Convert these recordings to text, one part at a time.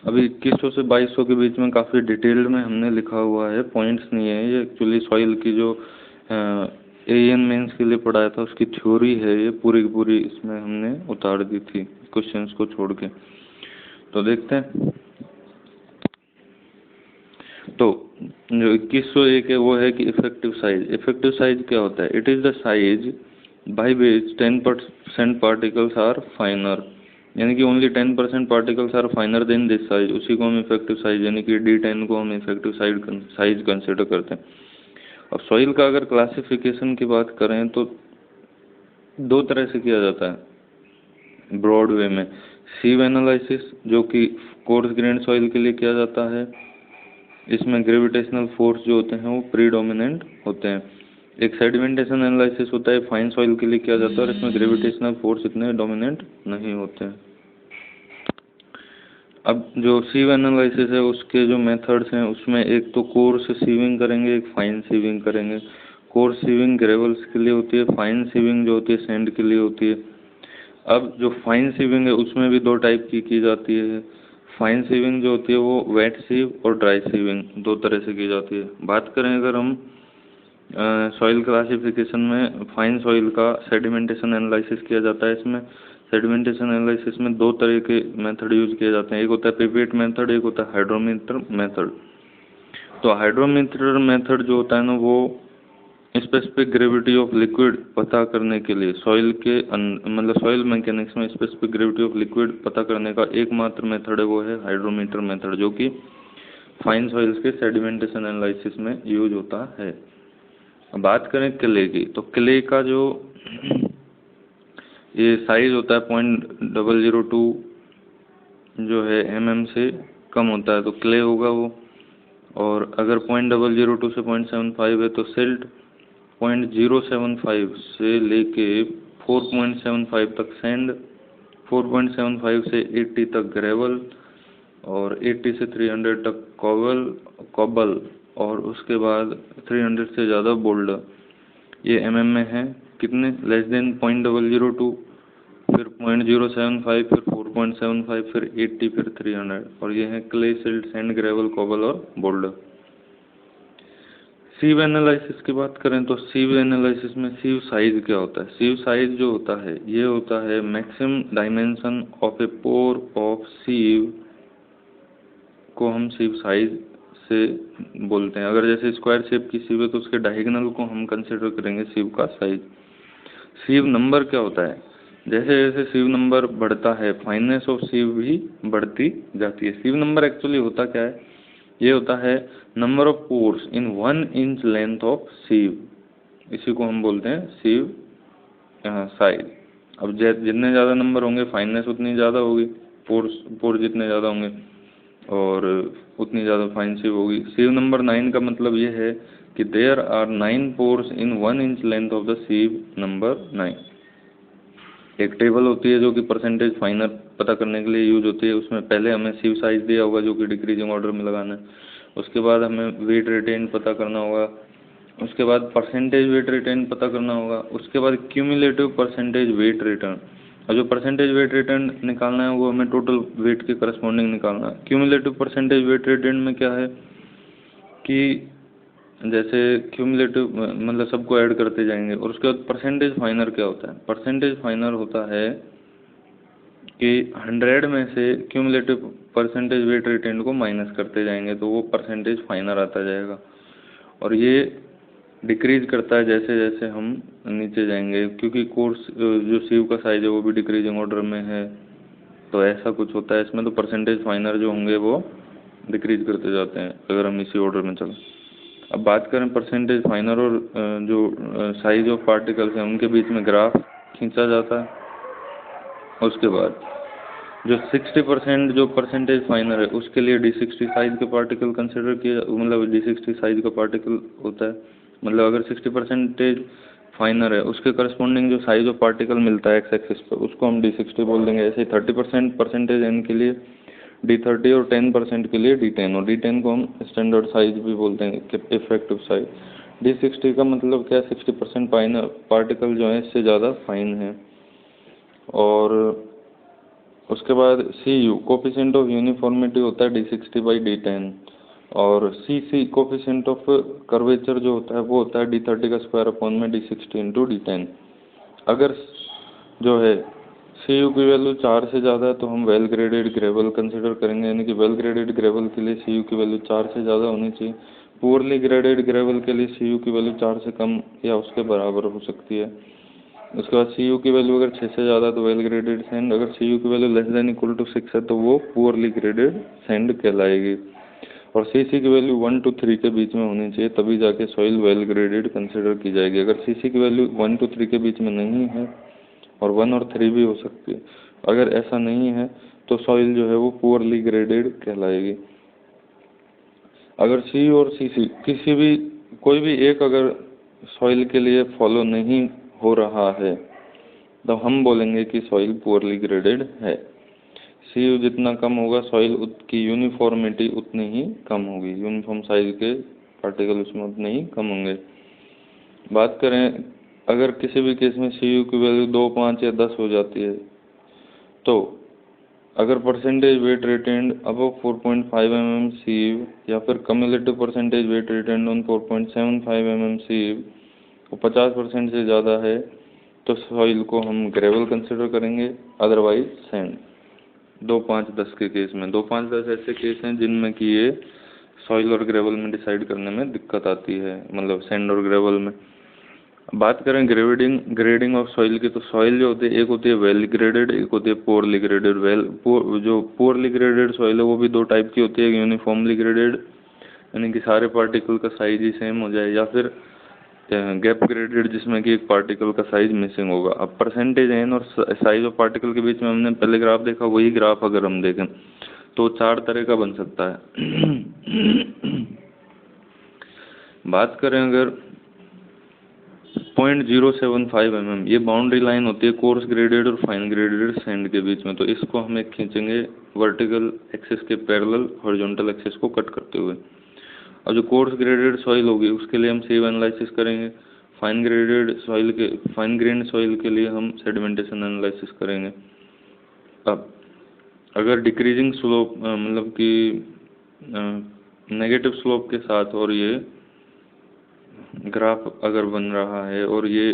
अभी 2100 से 2200 के बीच में काफ़ी डिटेल्ड में हमने लिखा हुआ है, पॉइंट्स नहीं है ये। एक्चुअली सॉइल की जो एएन मेंस के लिए पढ़ाया था उसकी थ्योरी है ये पूरी की पूरी, इसमें हमने उतार दी थी क्वेश्चंस को छोड़ के। तो देखते हैं। तो जो 2101 है वो है कि इफेक्टिव साइज। इफेक्टिव साइज क्या होता है? It is the size by which 10% particles are finer, यानी कि only 10% particles are finer than this size, उसी को हम इफेक्टिव साइज यानी कि D10 को हम इफेक्टिव साइज कंसिडर करते हैं। अब सॉइल का अगर क्लासिफिकेशन की बात करें तो दो तरह से किया जाता है ब्रॉड वे में। सीव एनालिसिस जो कि कोर्स ग्रेन सॉइल के लिए किया जाता है, इसमें ग्रेविटेशनल फोर्स जो होते हैं वो प्रीडोमिनेंट होते हैं। एक सेडिमेंटेशन एनालिसिस होता है, फाइन सॉइल के लिए किया जाता है और इसमें ग्रेविटेशनल फोर्स इतने डोमिनेंट नहीं होते हैं। अब जो सीव एनालिसिस है उसके जो मेथड्स हैं उसमें एक तो कोर्स सीविंग करेंगे, एक फाइन सीविंग करेंगे। कोर्स सीविंग ग्रेवल्स के लिए होती है, फाइन सीविंग जो होती है सैंड के लिए होती है। अब जो फाइन सीविंग है उसमें भी दो टाइप की जाती है। फाइन सीविंग जो होती है वो वेट सीव और ड्राई सीविंग दो तरह से की जाती है। बात करें अगर हम सॉइल क्लासिफिकेशन में, फाइन सॉइल का सेडिमेंटेशन एनालिसिस किया जाता है। इसमें सेडिमेंटेशन एनालिसिस में दो तरह के मेथड यूज किए जाते हैं, एक होता है पिपेट मेथड, एक होता है हाइड्रोमीटर मेथड। तो हाइड्रोमीटर मेथड जो होता है ना वो स्पेसिफिक ग्रेविटी ऑफ लिक्विड पता करने के लिए सॉइल के मतलब सॉइल मैकेनिक्स में स्पेसिफिक ग्रेविटी ऑफ लिक्विड पता करने का एकमात्र मेथड है वो है हाइड्रोमीटर मेथड, जो कि फाइन सॉइल्स के सेडिमेंटेशन एनालिसिस में यूज होता है। अब बात करें क्ले की, तो क्ले का जो ये साइज होता है 0.002 जो है mm से कम होता है तो क्ले होगा वो। और अगर 0.002 से 0.75 है तो सिल्ट, 0.075 से लेके 4.75 तक सैंड, 4.75 से 80 तक ग्रेवल और 80 से 300 तक कॉबल और उसके बाद 300 से ज़्यादा बोल्डर। ये mm में है। कितने? लेस देन 0.002, फिर 0.075, फिर 4.75, फिर 80, फिर 300। और ये है clay, silt, sand, gravel, cobble और बोल्डर। सीव एनालिसिस की बात करें तो सीव एनालिसिस में सीव साइज क्या होता है? सीव साइज जो होता है ये होता है maximum dimension of a pore of sieve को हम सीव साइज से बोलते हैं। अगर जैसे स्क्वायर शेप की सीव है तो उसके डायगोनल को हम कंसिडर करेंगे सीव का साइज। सीव नंबर क्या होता है? जैसे जैसे सीव नंबर बढ़ता है फाइननेस ऑफ सीव भी बढ़ती जाती है। सीव नंबर एक्चुअली होता क्या है? ये होता है number of pores in 1 inch length of sieve, इसी को हम बोलते हैं सीव साइज। अब जितने ज़्यादा नंबर होंगे फाइननेस उतनी ज़्यादा होगी, पोर जितने ज़्यादा होंगे और उतनी ज़्यादा फाइन सीव होगी। सीव नंबर 9 का मतलब ये है कि there are 9 pores in 1 inch length of the sieve number 9। एक टेबल होती है जो कि परसेंटेज फाइनर पता करने के लिए यूज होती है। उसमें पहले हमें सीव साइज दिया होगा जो कि डिक्रीजिंग ऑर्डर में लगाना है, उसके बाद हमें वेट रिटेन पता करना होगा, उसके बाद परसेंटेज वेट रिटेन पता करना होगा, उसके बाद क्यूमुलेटिव परसेंटेज वेट रिटर्न। और जो परसेंटेज वेट रिटर्न निकालना है वो हमें टोटल वेट के करस्पॉन्डिंग निकालना है। क्यूमुलेटिव परसेंटेज वेट रिटर्न में क्या है कि जैसे क्यूमुलेटिव मतलब सबको ऐड करते जाएंगे। और उसके बाद परसेंटेज फाइनर क्या होता है? परसेंटेज फाइनर होता है कि 100 में से क्यूमुलेटिव परसेंटेज वेट रिटेन को माइनस करते जाएंगे तो वो परसेंटेज फाइनर आता जाएगा। और ये डिक्रीज करता है जैसे जैसे हम नीचे जाएंगे, क्योंकि कोर्स जो सीव का साइज है वो भी डिक्रीजिंग ऑर्डर में है, तो ऐसा कुछ होता है इसमें। तो परसेंटेज फाइनर जो होंगे वो डिक्रीज करते जाते हैं अगर हम इसी ऑर्डर में चलें। अब बात करें परसेंटेज फाइनर और जो साइज ऑफ पार्टिकल्स हैं उनके बीच में ग्राफ खींचा जाता है। उसके बाद जो 60% जो परसेंटेज फाइनर है उसके लिए D60 साइज के पार्टिकल कंसिडर किया, मतलब D60 साइज का पार्टिकल होता है। मतलब अगर 60% फाइनर है उसके करस्पॉन्डिंग जो साइज ऑफ पार्टिकल मिलता है एक्स एक्सिस पर उसको हम D60 बोल देंगे। ऐसे ही 30% परसेंटेज एन के लिए D30 और 10% के लिए D10, और D10 को हम स्टैंडर्ड साइज भी बोलते हैं, इफेक्टिव साइज। D60 का मतलब क्या? 60% फाइनर पार्टिकल जो है इससे ज़्यादा फाइन है। और उसके बाद CU कोफिशिएंट ऑफ यूनिफॉर्मिटी होता है D60/D10, और CC कोफिशिएंट ऑफ कर्वेचर जो होता है वो होता है D30 का स्क्वायर अपॉन में D60/D10। अगर जो है CU की वैल्यू 4 से ज़्यादा है तो हम वेल ग्रेडेड ग्रेवल कंसिडर करेंगे, यानी कि वेल ग्रेडेड ग्रेवल के लिए CU की वैल्यू 4 से ज़्यादा होनी चाहिए। पुअरली ग्रेडेड ग्रेवल के लिए CU की वैल्यू 4 से कम या उसके बराबर हो सकती है। उसके बाद CU की वैल्यू अगर 6 से ज़्यादा तो वेल ग्रेडेड सैंड, अगर CU की value less than equal to 6 है तो वो पुअरली ग्रेडेड सैंड कहलाएगी। और CC की वैल्यू 1 to 3 के बीच में होनी चाहिए, तभी जाके सॉइल वेल ग्रेडेड कंसिडर की जाएगी। अगर CC की वैल्यू 1 to 3 के बीच में नहीं है, और 1 और 3 भी हो सकती है, अगर ऐसा नहीं है तो सॉइल जो है वो पुअरली ग्रेडेड कहलाएगी। अगर CU और CC किसी भी कोई भी एक अगर सॉइल के लिए फॉलो नहीं हो रहा है तो हम बोलेंगे कि सॉइल पुअरली ग्रेडेड है। CU जितना कम होगा सॉइल की यूनिफॉर्मिटी उतनी ही कम होगी, यूनिफॉर्म साइज के पार्टिकल उसमें उतने ही कम होंगे। बात करें अगर किसी भी केस में CU की वैल्यू 2, 5 या 10 हो जाती है तो अगर percentage wait retained above 4.5 mm CU या फिर cumulative percentage wait retained on 4.75 mm CU वो 50% से ज़्यादा है तो सॉइल को हम ग्रेवल कंसिडर करेंगे, अदरवाइज सैंड। 2, 5, 10 के केस में 2, 5, 10 ऐसे केस हैं जिनमें कि ये सॉइल और ग्रेवल में डिसाइड करने में दिक्कत आती है, मतलब सैंड और ग्रेवल में। बात करें ग्रेडिंग ऑफ सॉइल की, तो सॉइल जो होती है एक होती है वेल ग्रेडेड, एक होती है पुअरली ग्रेडेड। जो पुअरली ग्रेडेड सॉइल है वो भी दो टाइप की होती है, यूनिफॉर्मली ग्रेडेड यानी कि सारे पार्टिकल का साइज ही सेम हो जाए, या फिर गैप ग्रेडेड जिसमें कि एक पार्टिकल का साइज मिसिंग होगा। अब परसेंटेज एन और साइज ऑफ पार्टिकल के बीच में हमने पहले ग्राफ देखा, वही ग्राफ अगर हम देखें तो 4 तरह का बन सकता है। बात करें अगर 0.075 mm ये बाउंड्री लाइन होती है कोर्स ग्रेडेड और फाइन ग्रेडेड सैंड के बीच में, तो इसको हम एक खींचेंगे वर्टिकल एक्सिस के पैरेलल हॉरिजॉन्टल एक्सिस को कट करते हुए। अब जो कोर्स ग्रेडेड सॉइल होगी उसके लिए हम सीव एनालिसिस करेंगे, फाइन ग्रेन्ड सॉइल के लिए हम सेडिमेंटेशन एनालिसिस करेंगे। अब अगर डिक्रीजिंग स्लोप मतलब कि नेगेटिव स्लोप के साथ और ये ग्राफ अगर बन रहा है और ये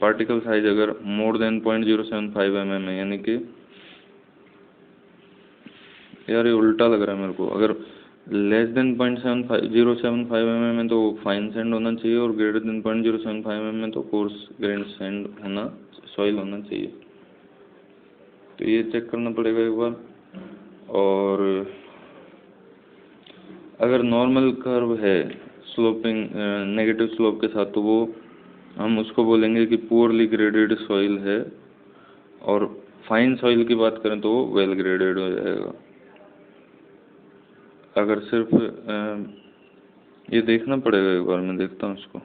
पार्टिकल साइज अगर मोर देन 0.075 mm है, यानी कि यार ये उल्टा लग रहा है मेरे को, अगर लेस देन 0.075 mm है तो फाइन सैंड होना चाहिए और ग्रेटर देन 0.075 mm है तो कोर्स ग्रेन सैंड होना सॉइल होना चाहिए। तो ये चेक करना पड़ेगा एक बार। और अगर नॉर्मल कर्व है स्लोपिंग नेगेटिव स्लोप के साथ तो वो हम उसको बोलेंगे कि पुअरली ग्रेडेड सॉइल है, और फाइन सॉइल की बात करें तो वो वेल ग्रेडेड हो जाएगा। अगर सिर्फ ये देखना पड़ेगा एक बार, मैं देखता हूँ उसको।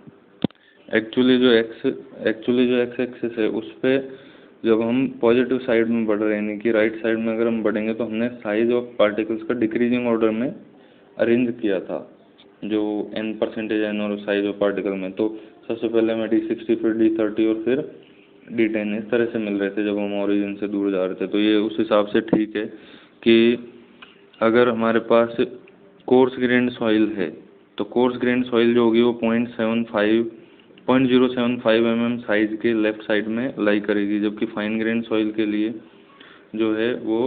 एक्चुअली जो एक्स एक्सिस है उस पर जब हम पॉजिटिव साइड में बढ़ रहे हैं, यानी कि राइट साइड में अगर हम बढ़ेंगे तो हमने साइज ऑफ पार्टिकल्स का डिक्रीजिंग ऑर्डर में अरेंज किया था, जो n% और साइज ऑफ पार्टिकल में। तो सबसे पहले हमें D60 फिर D30 और फिर D10 इस तरह से मिल रहे थे जब हम ओरिजिन से दूर जा रहे थे। तो ये उस हिसाब से ठीक है कि अगर हमारे पास कोर्स ग्रेन्ड सॉइल है तो कोर्स ग्रेन्ड सॉइल जो होगी वो 0.075 mm साइज के लेफ्ट साइड में लाई करेगी, जबकि फाइन ग्रेन्ड सॉइल के लिए जो है वो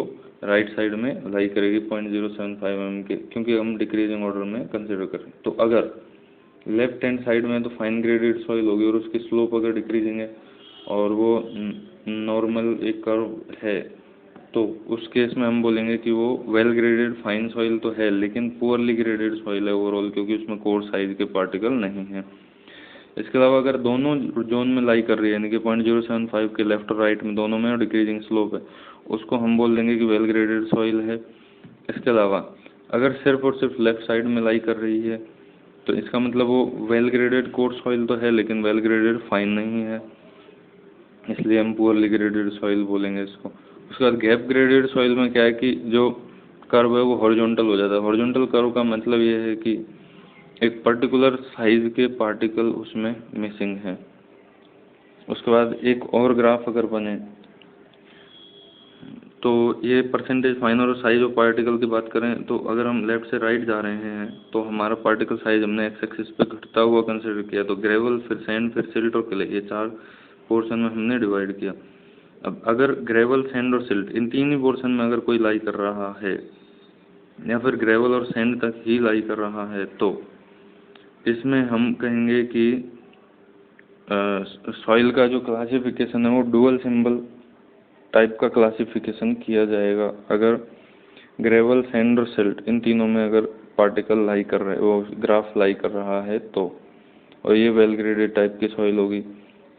राइट साइड में लाई करेगी 0.075 mm के, क्योंकि हम डिक्रीजिंग ऑर्डर में कंसिडर करें। तो अगर लेफ्ट हैंड साइड में तो फाइन ग्रेडेड सॉइल होगी और उसकी स्लोप अगर डिक्रीजिंग है और वो नॉर्मल एक कर्व है तो उस केस में हम बोलेंगे कि वो वेल ग्रेडेड फाइन सॉइल तो है लेकिन पुअरली ग्रेडेड सॉइल है ओवरऑल, क्योंकि उसमें कोर साइज के पार्टिकल नहीं है। इसके अलावा अगर दोनों जोन में लाई कर रही है, यानी कि 0.075 के लेफ्ट और राइट में दोनों में डिक्रीजिंग स्लोप है, उसको हम बोल देंगे कि वेल ग्रेडेड सॉइल है। इसके अलावा अगर सिर्फ और सिर्फ लेफ्ट साइड में लाई कर रही है तो इसका मतलब वो वेल ग्रेडेड कोर सॉइल तो है लेकिन वेल ग्रेडेड फाइन नहीं है, इसलिए हम पुअरली ग्रेडेड सॉइल बोलेंगे इसको। उसके बाद गैप ग्रेडेड सॉइल में क्या है कि जो कर्व है वो हॉरिजॉन्टल हो जाता है। हॉरिजॉन्टल कर्व का मतलब ये है कि एक पर्टिकुलर साइज के पार्टिकल उसमें मिसिंग है। उसके बाद एक और ग्राफ अगर बने तो ये परसेंटेज फाइन और साइज ऑफ पार्टिकल की बात करें तो अगर हम लेफ्ट से राइट जा रहे हैं तो हमारा पार्टिकल साइज हमने एक्स एक्सिस पे घटता हुआ कंसिडर किया, तो ग्रेवल, फिर सैंड, फिर सिल्ट और क्ले, ये 4 पोर्शन में हमने डिवाइड किया। अब अगर ग्रेवल, सैंड और सिल्ट इन तीन ही पोर्शन में अगर कोई लाई कर रहा है या फिर ग्रेवल और सैंड तक ही लाई कर रहा है तो इसमें हम कहेंगे कि सॉइल का जो क्लासिफिकेशन है वो डुअल सिंबल टाइप का क्लासिफिकेशन किया जाएगा। अगर ग्रेवल, सैंड और सिल्ट इन तीनों में अगर पार्टिकल लाई कर रहे, वो ग्राफ लाई कर रहा है तो, और ये वेल ग्रेडेड टाइप की सॉइल होगी।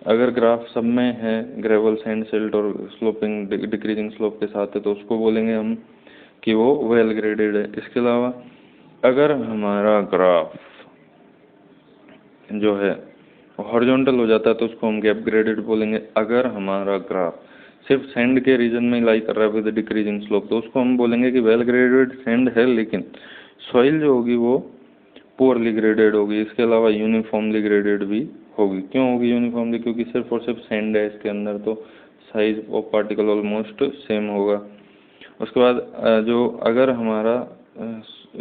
अगर ग्राफ सब में है ग्रेवल, सैंड, सिल्ट और स्लोपिंग डिक्रीजिंग स्लोप के साथ है तो उसको बोलेंगे हम कि वो वेल ग्रेडेड है। इसके अलावा अगर हमारा ग्राफ जो है हॉरिजॉन्टल हो जाता है तो उसको हम गैप ग्रेडेड बोलेंगे। अगर हमारा ग्राफ सिर्फ सैंड के रीजन में लाई कर रहा है विद डिक्रीजिंग स्लोप तो उसको हम बोलेंगे कि वेल ग्रेडेड सैंड है, लेकिन सॉइल जो होगी वो पुअरली ग्रेडेड होगी। इसके अलावा यूनिफॉर्मली ग्रेडेड भी होगी। क्यों होगी यूनिफॉर्मली? क्योंकि सिर्फ और सिर्फ सैंड है इसके अंदर, तो size of particle almost same होगा। उसके बाद जो अगर हमारा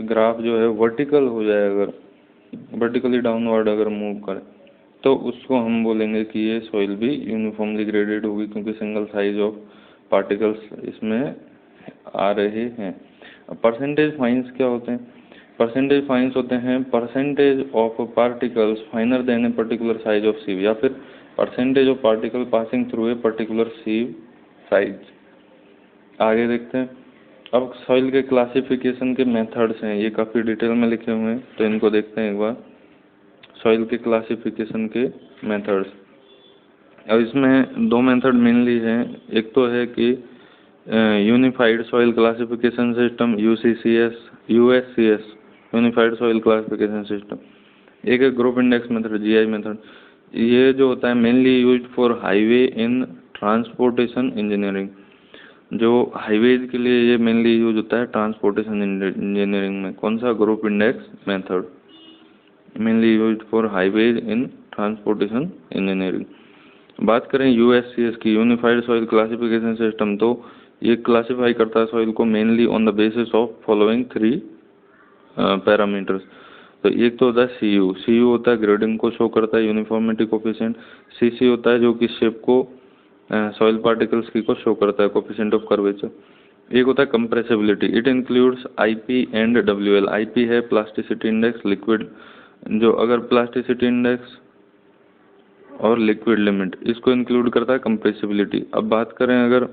ग्राफ जो है वर्टिकल हो जाए, अगर वर्टिकली डाउनवर्ड अगर मूव करे तो उसको हम बोलेंगे कि ये सॉइल भी यूनिफॉर्मली ग्रेडेड होगी, क्योंकि सिंगल साइज ऑफ पार्टिकल्स इसमें आ रहे हैं। परसेंटेज फाइंस क्या होते हैं? परसेंटेज फाइंस होते हैं percentage of particles finer than a particular size of sieve, या फिर percentage of particle passing through a particular sieve size. आगे देखते हैं। अब सॉइल के क्लासिफिकेशन के मेथड्स हैं, ये काफ़ी डिटेल में लिखे हुए हैं तो इनको देखते हैं एक बार। सॉइल के क्लासिफिकेशन के मेथड्स, अब इसमें दो मेथड मेनली हैं। एक तो है कि unified soil classification system, UCCS, USCS, unified soil classification system. एक है group index method, GI method. ये जो होता है mainly used for highway in transportation engineering. जो हाईवेज के लिए ये मेनली यूज होता है ट्रांसपोर्टेशन इंजीनियरिंग में। कौन सा? Group index method, mainly used for highways in transportation engineering. बात करें यूएससीएस की, यूनिफाइड सॉइल क्लासिफिकेशन सिस्टम, तो ये क्लासिफाई करता है सॉइल को mainly on the basis of following 3 parameters. तो एक तो होता है सीयू। सीयू होता है ग्रेडिंग को शो करता है, यूनिफॉर्मिटी कोफिशिएंट। सीसी होता है जो कि शेप को सॉइल पार्टिकल्स की को शो करता है, कोफिशिएंट ऑफ कर्वेचर। एक होता है compressibility, it includes IP and WL. IP है प्लास्टिसिटी इंडेक्स, लिक्विड जो अगर प्लास्टिसिटी इंडेक्स और लिक्विड लिमिट इसको इंक्लूड करता है कंप्रेसिबिलिटी। अब बात करें अगर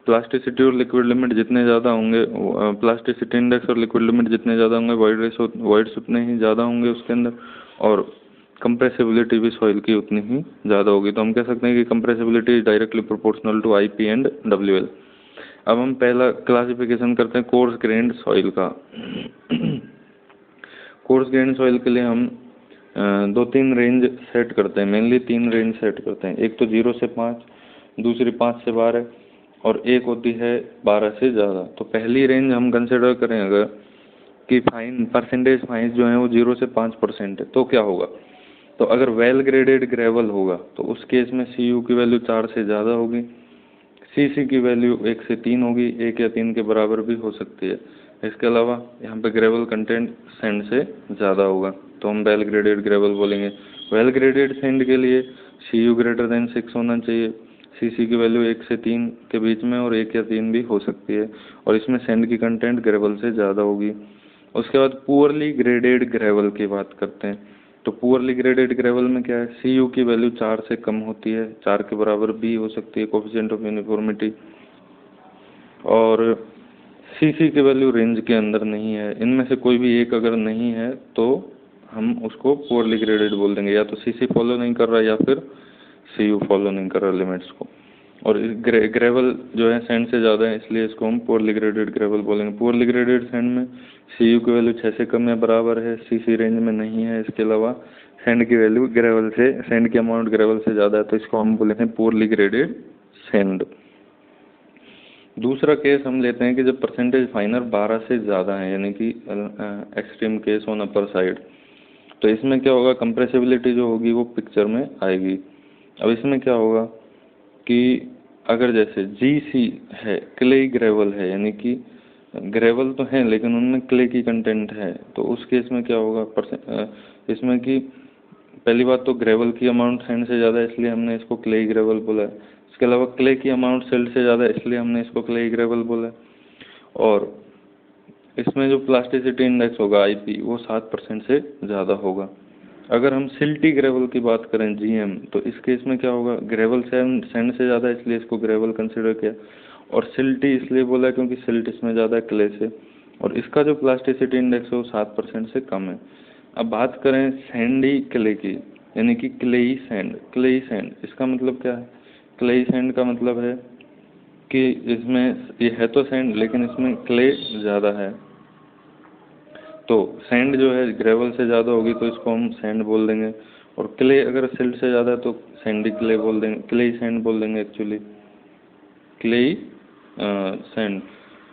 प्लास्टिसिटी और लिक्विड लिमिट जितने ज़्यादा होंगे, प्लास्टिसिटी इंडेक्स और लिक्विड लिमिट जितने ज़्यादा होंगे वॉइड्स उतने ही ज़्यादा होंगे उसके अंदर, और कंप्रेसिबिलिटी भी सॉइल की उतनी ही ज़्यादा होगी। तो हम कह सकते हैं कि compressibility is directly proportional to IP and WL. अब हम पहला क्लासिफिकेशन करते हैं कोर्स ग्रेन्ड सॉइल का। कोर्स ग्रेन्ड सॉइल के लिए हम 2-3 रेंज सेट करते हैं, मेनली 3 रेंज सेट करते हैं। एक तो 0 से 5, दूसरी 5 से 12 और एक होती है 12 से ज़्यादा। तो पहली रेंज हम कंसिडर करें अगर कि फाइन परसेंटेज फाइंस जो है वो 0 से 5% है, तो क्या होगा? तो अगर वेल ग्रेडेड ग्रेवल होगा तो उस केस में सीयू की वैल्यू 4 से ज़्यादा होगी, सीसी की वैल्यू 1 से 3 होगी, 1 या 3 के बराबर भी हो सकती है। इसके अलावा यहाँ पे ग्रेवल कंटेंट सैंड से ज़्यादा होगा तो हम वेल ग्रेडेड ग्रेवल बोलेंगे। वेल ग्रेडेड सैंड के लिए सीयू ग्रेटर देन 6 होना चाहिए, सीसी की वैल्यू 1 से 3 के बीच में और 1 या 3 भी हो सकती है, और इसमें सैंड की कंटेंट ग्रेवल से ज़्यादा होगी। उसके बाद पुअरली ग्रेडेड ग्रेवल की बात करते हैं। तो पुअरली ग्रेडेड ग्रेवल में क्या है? सीयू की वैल्यू 4 से कम होती है, 4 के बराबर भी हो सकती है कोफिशिएंट ऑफ यूनिफॉर्मिटी, और सीसी की वैल्यू रेंज के अंदर नहीं है। इनमें से कोई भी एक अगर नहीं है तो हम उसको पुअरली ग्रेडेड बोल देंगे, या तो सीसी फॉलो नहीं कर रहा या फिर सीयू फॉलो नहीं कर रहा लिमिट्स को। और ग्रेवल जो है सैंड से ज़्यादा है इसलिए इसको हम पुअरली ग्रेडेड ग्रेवल बोलेंगे। पुअरली ग्रेडेड सैंड में सीयू की वैल्यू 6 से कम या बराबर है, सीसी रेंज में नहीं है। इसके अलावा सैंड की वैल्यू ग्रेवल से, सैंड की अमाउंट ग्रेवल से ज़्यादा है, तो इसको हम बोलेंगे पुअरली ग्रेडेड सैंड। दूसरा केस हम लेते हैं कि जब परसेंटेज फाइनर 12 से ज़्यादा है, यानी कि extreme case on upper side. तो इसमें क्या होगा? कंप्रेसिबिलिटी जो होगी वो पिक्चर में आएगी। अब इसमें क्या होगा कि अगर जैसे GC है, क्ले ग्रेवल है, यानी कि ग्रेवल तो है लेकिन उनमें क्ले की कंटेंट है, तो उस केस में क्या होगा इसमें कि पहली बात तो ग्रेवल की अमाउंट सैंड से ज़्यादा है इसलिए हमने इसको क्ले ग्रेवल बोला है। इसके अलावा क्ले की अमाउंट सिल्ट से ज़्यादा है इसलिए हमने इसको क्ले ग्रेवल बोला है। और इसमें जो प्लास्टिसिटी इंडेक्स होगा IP वो 7% से ज़्यादा होगा। अगर हम सिल्टी ग्रेवल की बात करें GM, तो इस केस में क्या होगा, ग्रेवल सैंड से ज़्यादा है इसलिए इसको ग्रेवल कंसिडर किया, और सिल्टी इसलिए बोला क्योंकि सिल्ट इसमें ज़्यादा है क्ले से, और इसका जो प्लास्टिसिटी इंडेक्स है वो 7% से कम है। अब बात करें सैंडी क्ले की, यानी कि क्लेई सैंड। क्लेई सैंड इसका मतलब क्या है, क्लेई सैंड का मतलब है कि इसमें ये है तो सैंड लेकिन इसमें क्ले ज़्यादा है। तो सैंड जो है ग्रेवल से ज़्यादा होगी तो इसको हम सैंड बोल देंगे, और क्ले अगर सिल्ट से ज़्यादा है तो सैंडी क्ले बोल देंगे, क्लेई सैंड बोल देंगे एक्चुअली, क्लेई सैंड।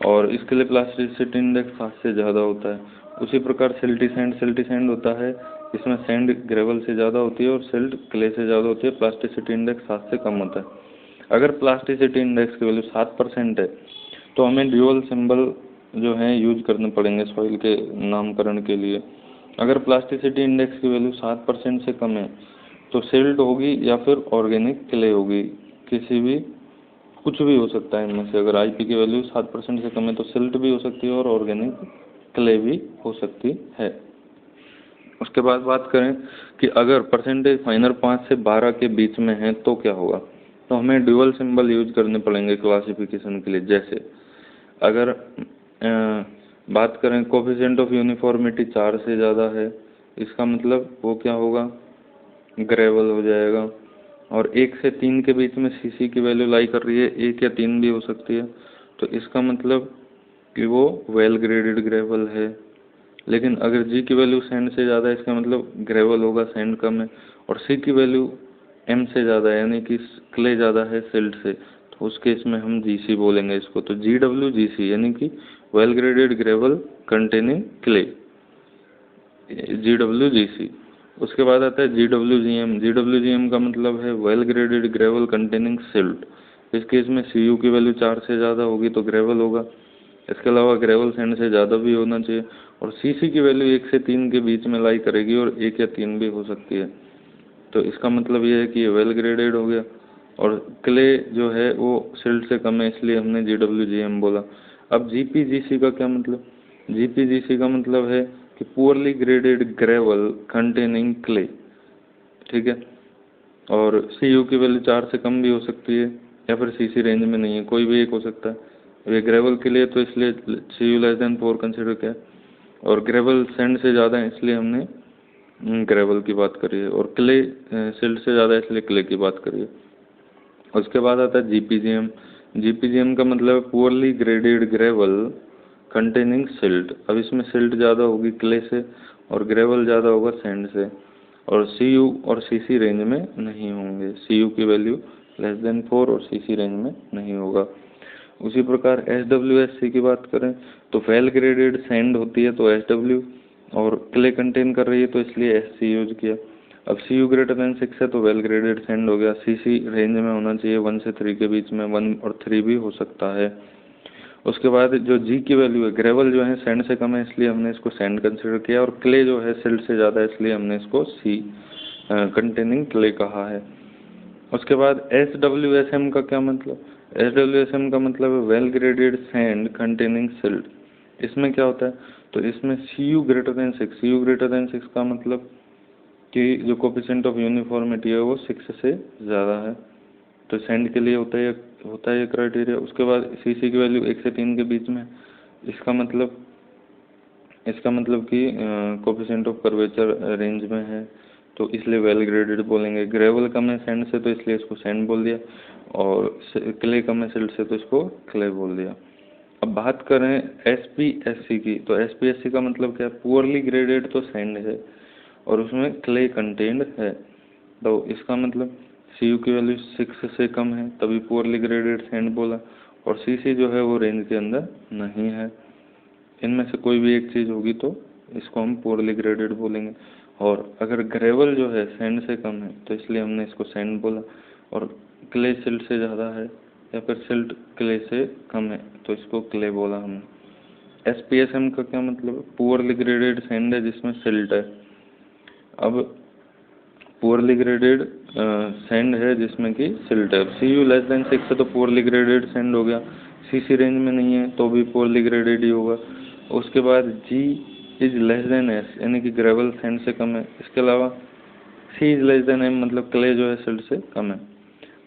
और इसके लिए प्लास्टिसिटी इंडेक्स 7 से ज़्यादा होता है। उसी प्रकार सिल्टी सैंड होता है, इसमें सैंड ग्रेवल से ज़्यादा होती है और सिल्ट क्ले से ज़्यादा होती है, प्लास्टिसिटी इंडेक्स 7 से कम होता है। अगर प्लास्टिसिटी इंडेक्स की वैल्यू 7% है तो हमें ड्यूअल सिंबल जो है यूज करने पड़ेंगे सॉइल के नामकरण के लिए। अगर प्लास्टिसिटी इंडेक्स की वैल्यू 7% से कम है तो सिल्ट होगी या फिर ऑर्गेनिक क्ले होगी, किसी भी कुछ भी हो सकता है इनमें से। अगर IP की वैल्यू 7% से कम है तो सिल्ट भी हो सकती है और ऑर्गेनिक क्ले भी हो सकती है। उसके बाद बात करें कि अगर परसेंटेज फाइनर 5 से 12 के बीच में है तो क्या होगा, तो हमें ड्यूअल सिंबल यूज करने पड़ेंगे क्लासिफिकेशन के लिए। जैसे अगर बात करें कोफिशिएंट ऑफ यूनिफॉर्मिटी 4 से ज़्यादा है, इसका मतलब वो क्या होगा, ग्रेवल हो जाएगा। और 1 से 3 के बीच में CC की वैल्यू लाई कर रही है, 1 या 3 भी हो सकती है, तो इसका मतलब कि वो वेल ग्रेडेड ग्रेवल है। लेकिन अगर G की वैल्यू सैंड से ज़्यादा है इसका मतलब ग्रेवल होगा, सैंड कम है। और C की वैल्यू M से ज़्यादा है यानी कि क्ले ज़्यादा है सिल्ट से, तो उस केस में हम GC बोलेंगे इसको। तो GWGC यानी कि well graded gravel containing clay, GWGC। उसके बाद आता है GWGM। GWGM का मतलब है well graded gravel containing silt. इस केस में CU की वैल्यू 4 से ज़्यादा होगी तो ग्रेवल होगा। इसके अलावा ग्रेवल सैंड से ज़्यादा भी होना चाहिए, और CC की वैल्यू 1 से 3 के बीच में लाई करेगी और 1 या 3 भी हो सकती है, तो इसका मतलब ये है कि ये वेल ग्रेडेड हो गया। और क्ले जो है वो सिल्ट से कम है इसलिए हमने GWGM बोला। अब GPGC का क्या मतलब, GPGC का मतलब है कि poorly graded gravel containing clay, ठीक है। और CU की वैल्यू 4 से कम भी हो सकती है या फिर CC रेंज में नहीं है, कोई भी एक हो सकता है। ये ग्रेवल के लिए तो इसलिए CU लेस देन 4 कंसिडर किया, और ग्रेवल सैंड से ज़्यादा है इसलिए हमने ग्रेवल की बात करी है, और क्ले सिल्ट से ज़्यादा है इसलिए क्ले की बात करी है। उसके बाद आता है GPGM। GPGM का मतलब poorly graded gravel containing silt. अब इसमें सिल्ट ज़्यादा होगी क्ले से और ग्रेवल ज़्यादा होगा सैंड से, और CU और CC रेंज में नहीं होंगे। CU की वैल्यू लेस देन 4 और CC रेंज में नहीं होगा। उसी प्रकार SWSC की बात करें तो वेल ग्रेडेड सैंड होती है तो SW, और क्ले कंटेन कर रही है तो इसलिए SC यूज किया। अब CU ग्रेटर देन 6 है तो वेल ग्रेडेड सैंड हो गया। CC रेंज में होना चाहिए 1 से 3 के बीच में, 1 और 3 भी हो सकता है। उसके बाद जो G की वैल्यू है, ग्रेवल जो है सैंड से कम है इसलिए हमने इसको सैंड कंसिडर किया, और क्ले जो है सिल्ट से ज़्यादा है इसलिए हमने इसको C कंटेनिंग क्ले कहा है। उसके बाद SWSM का क्या मतलब, SWSM का मतलब है well graded sand containing silt. इसमें क्या होता है, तो इसमें CU greater than 6, CU greater than 6 का मतलब कि जो कोफिशिएंट ऑफ यूनिफॉर्मिटी है वो 6 से ज़्यादा है, तो सैंड के लिए होता है ये क्राइटेरिया। उसके बाद CC की वैल्यू 1 से 3 के बीच में, इसका मतलब कि कोफिशिएंट ऑफ कर्वेचर रेंज में है तो इसलिए वेल ग्रेडेड बोलेंगे। ग्रेवल कम है सैंड से तो इसलिए इसको सैंड बोल दिया, और क्ले कम है सिल्ट से तो इसको क्ले बोल दिया। अब बात करें SPSC की, तो SPSC का मतलब क्या है, पुअरली ग्रेडेड तो सैंड है और उसमें क्ले कंटेंड है, तो इसका मतलब CU की वैल्यू 6 से कम है तभी पुअरली ग्रेडेड सैंड बोला, और CC जो है वो रेंज के अंदर नहीं है। इनमें से कोई भी एक चीज़ होगी तो इसको हम पुअरली ग्रेडेड बोलेंगे। और अगर ग्रेवल जो है सैंड से कम है तो इसलिए हमने इसको सैंड बोला, और क्ले सिल्ट से ज़्यादा है या फिर सिल्ट क्ले से कम है तो इसको क्ले बोला हमने। SPSM का क्या मतलब है? पुअरली ग्रेडेड सैंड है जिसमें सिल्ट है। अब पुअरली ग्रेडेड सैंड है जिसमें कि सिल्ट है। Cu लेस देन 6 है तो पुअरली ग्रेडेड सैंड हो गया। CC रेंज में नहीं है तो भी पुअरली ग्रेडेड ही होगा। उसके बाद G is less then S यानी कि ग्रेवल सैंड से कम है। इसके अलावा C is less then M मतलब क्ले जो है सिल्ट से कम है।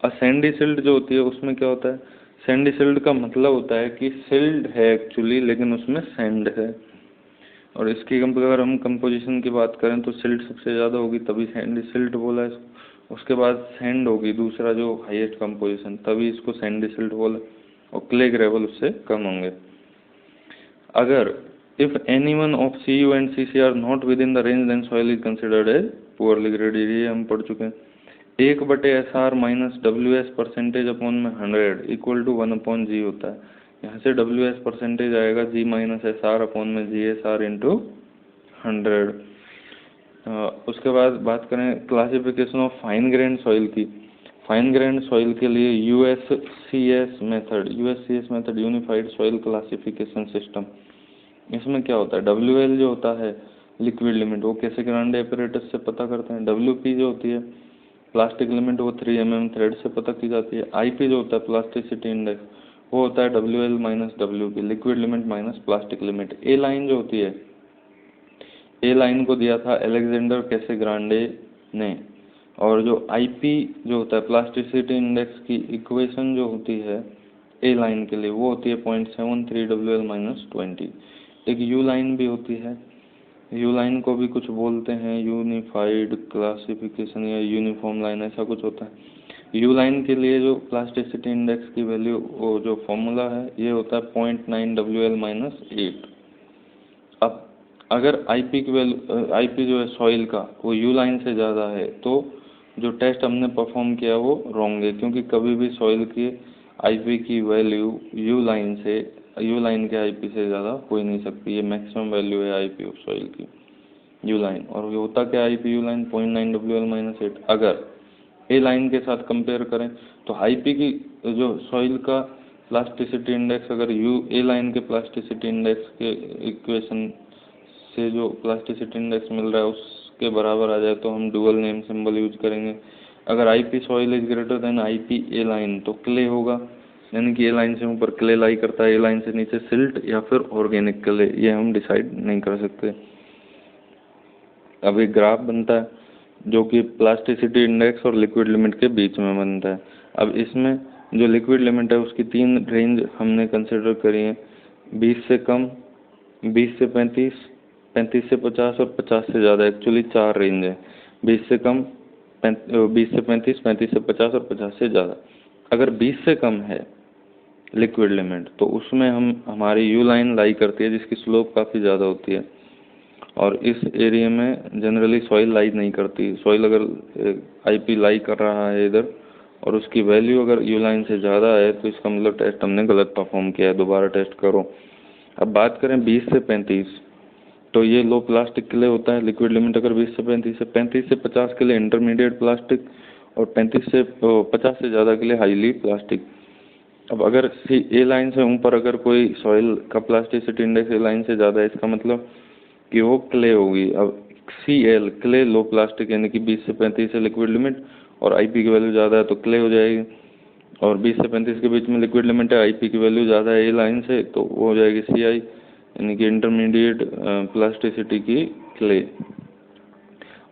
और सैंडी सिल्ट जो होती है उसमें क्या होता है? सैंडी सिल्ट का मतलब होता है कि सिल्ट है एक्चुअली लेकिन उसमें सैंड है। और इसकी अगर हम कंपोजिशन की बात करें तो सिल्ट सबसे ज़्यादा होगी तभी सैंडी सिल्ट बोला है इसको। उसके बाद सैंड होगी दूसरा जो हाईएस्ट कंपोजिशन, तभी इसको सैंडी सिल्ट बोला। और क्ले ग्रेवल उससे कम होंगे। अगर if any one of Cu and CC are not within the range then soil is considered as poorly graded, ये हम पढ़ चुके हैं। 1/SR minus WS percentage upon में 100 इक्वल टू 1/G होता है। यहाँ से WS परसेंटेज आएगा G माइनस SR अपॉन में GSR इंटू 100। उसके बाद बात करें classification of fine grain soil की। फाइन ग्रेन सॉइल के लिए USCS method unified soil classification system. इसमें क्या होता है? WL जो होता है लिक्विड लिमिट, वो कैसे ग्रांडे एपरेटस से पता करते हैं। WP जो होती है प्लास्टिक लिमिट, वो 3 mm थ्रेड से पता की जाती है। IP जो होता है प्लास्टिसिटी इंडेक्स, वो होता है WL minus WP liquid limit minus plastic limit. A line जो होती है, A लाइन को दिया था अलेक्जेंडर कैसे ग्रांडे ने। और जो IP जो होता है प्लास्टिसिटी इंडेक्स की इक्वेशन जो होती है A लाइन के लिए, वो होती है 0.73 WL माइनस 20। एक U लाइन भी होती है, U लाइन को भी कुछ बोलते हैं यूनिफाइड क्लासिफिकेशन या यूनिफॉर्म लाइन, ऐसा कुछ होता है। U लाइन के लिए जो प्लास्टिसिटी इंडेक्स की वैल्यू, वो जो फॉर्मूला है ये होता है 0.9 WL माइनस 8। अब अगर IP की वैल्यू, IP जो है सॉइल का, वो U लाइन से ज़्यादा है तो जो टेस्ट हमने परफॉर्म किया वो रॉन्ग है, क्योंकि कभी भी सॉइल की IP की वैल्यू U लाइन के IP से ज़्यादा हो ही नहीं सकती। ये मैक्सिमम वैल्यू है IP ऑफ सॉइल की U लाइन। और ये होता क्या IP U line 0.9 WL minus 8। अगर A लाइन के साथ कंपेयर करें तो IP की जो सॉइल का प्लास्टिसिटी इंडेक्स, अगर A लाइन के प्लास्टिसिटी इंडेक्स के इक्वेशन से जो प्लास्टिसिटी इंडेक्स मिल रहा है उसके बराबर आ जाए तो हम डुअल नेम सिंबल यूज करेंगे। अगर IP soil is greater than IP A line तो क्ले होगा, यानी कि A लाइन से ऊपर क्ले लाई करता है, A लाइन से नीचे सिल्ट या फिर ऑर्गेनिक क्ले, ये हम डिसाइड नहीं कर सकते। अब एक ग्राफ बनता है जो कि प्लास्टिसिटी इंडेक्स और लिक्विड लिमिट के बीच में बनता है। अब इसमें जो लिक्विड लिमिट है उसकी 3 रेंज हमने कंसिडर करी है, 20 से कम, 20 से 35, 35 से 50 और 50 से ज़्यादा। एक्चुअली 4 रेंज है, 20 से कम, 20 से 35, 35 से 50 और 50 से ज़्यादा। अगर 20 से कम है लिक्विड लिमिट तो उसमें हमारी U लाइन लाई करती है जिसकी स्लोप काफ़ी ज़्यादा होती है। और इस एरिया में जनरली सॉइल लाई नहीं करती। सॉइल अगर IP लाई कर रहा है इधर और उसकी वैल्यू अगर U लाइन से ज़्यादा है तो इसका मतलब टेस्ट हमने गलत परफॉर्म किया है, दोबारा टेस्ट करो। अब बात करें 20 से 35 तो ये लो प्लास्टिक के लिए होता है लिक्विड लिमिट। अगर 20 से 35 है, 35 से 50 के लिए इंटरमीडिएट प्लास्टिक और 35 से 50 से ज़्यादा के लिए हाईली प्लास्टिक। अब अगर A लाइन से ऊपर अगर कोई सॉइल का प्लास्टिसिटी इंडेक्स A लाइन से ज़्यादा है, इसका मतलब कि वो क्ले होगी। अब CL क्ले लो प्लास्टिक, यानी कि 20 से 35 है लिक्विड लिमिट और IP की वैल्यू ज़्यादा है तो क्ले हो जाएगी। और 20 से 35 के बीच में लिक्विड लिमिट है, IP की वैल्यू ज़्यादा है A लाइन से तो वो हो जाएगी CI, यानी कि इंटरमीडिएट प्लास्टिसिटी की क्ले।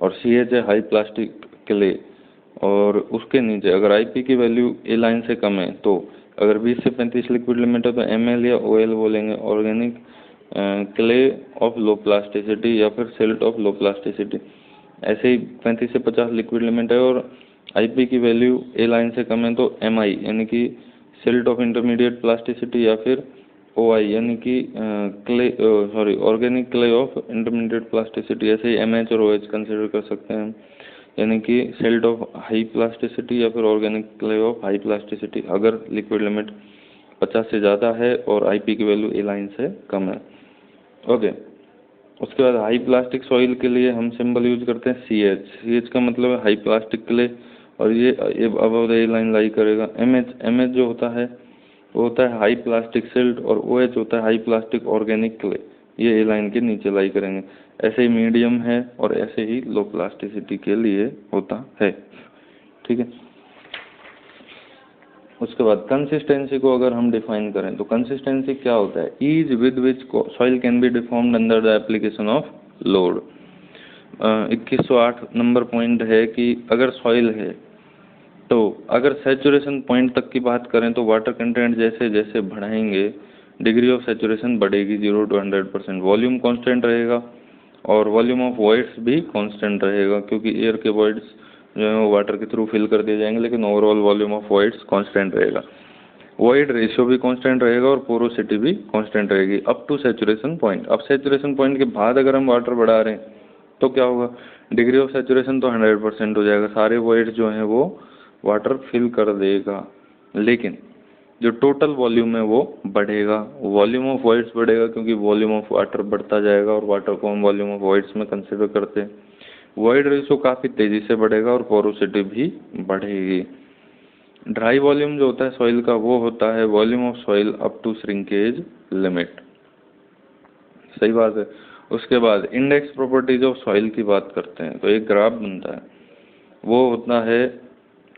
और CH है हाई प्लास्टिक क्ले। और उसके नीचे अगर IP की वैल्यू A लाइन से कम है तो अगर 20 से 35 लिक्विड लिमिट है तो ML या OL बोलेंगे, organic clay of low plasticity या फिर सिल्ट ऑफ लो प्लास्टिसिटी। ऐसे ही 35 से 50 लिक्विड लिमिट है और IP की वैल्यू A लाइन से कम है तो MI यानी कि सिल्ट ऑफ इंटरमीडिएट प्लास्टिसिटी या फिर OI यानी कि organic clay of intermediate plasticity. ऐसे ही MH और OH कंसिडर कर सकते हैं, यानी कि सिल्ट ऑफ हाई प्लास्टिसिटी या फिर organic clay of high plasticity अगर लिक्विड लिमिट 50 से ज़्यादा है और IP की वैल्यू A लाइन से कम है। ओके। उसके बाद हाई प्लास्टिक सॉइल के लिए हम सिंबल यूज करते हैं CH। CH का मतलब है हाई प्लास्टिक क्ले और ये above the A line lie करेगा। एम एच जो होता है वो होता है हाई प्लास्टिक सिल्ट, और ओ एच होता है हाई प्लास्टिक ऑर्गेनिक क्ले, ये ए लाइन के नीचे लाई करेंगे। ऐसे ही मीडियम है और ऐसे ही लो प्लास्टिसिटी के लिए होता है, ठीक है। उसके बाद कंसिस्टेंसी को अगर हम डिफाइन करें तो कंसिस्टेंसी क्या होता है, ease with which soil can be deformed under the application of load. 2108 number point है कि अगर सॉइल है तो अगर सैचुरेशन पॉइंट तक की बात करें तो वाटर कंटेंट जैसे जैसे बढ़ाएंगे डिग्री ऑफ सैचुरेशन बढ़ेगी 0 to 100%, वॉल्यूम कांस्टेंट रहेगा और वॉल्यूम ऑफ वॉइड्स भी कांस्टेंट रहेगा, क्योंकि एयर के वॉइड्स जो है वो वाटर के थ्रू फिल कर दिए जाएंगे, लेकिन overall volume of voids constant रहेगा। वॉइड रेशियो भी कांस्टेंट रहेगा और पोरोसिटी भी कांस्टेंट रहेगी अप टू सैचुरेशन पॉइंट। अब सैचुरेशन पॉइंट के बाद अगर हम वाटर बढ़ा रहे हैं तो क्या होगा, डिग्री ऑफ सैचुरेशन तो 100% हो जाएगा, सारे वॉइड्स जो हैं वो वाटर फिल कर देगा, लेकिन जो टोटल वॉल्यूम है वो बढ़ेगा, वॉल्यूम ऑफ वॉइड्स बढ़ेगा, क्योंकि वॉल्यूम ऑफ वाटर बढ़ता जाएगा और वाटर को हम वॉल्यूम ऑफ वॉइड्स में कंसिडर करते हैं। वॉइड रेशियो काफ़ी तेज़ी से बढ़ेगा और पोरोसिटी भी बढ़ेगी। ड्राई वॉल्यूम जो होता है सॉइल का वो होता है volume of soil up to shrinkage limit, सही बात है। उसके बाद इंडेक्स प्रॉपर्टीज ऑफ सॉइल की बात करते हैं तो एक ग्राफ बनता है, वो होता है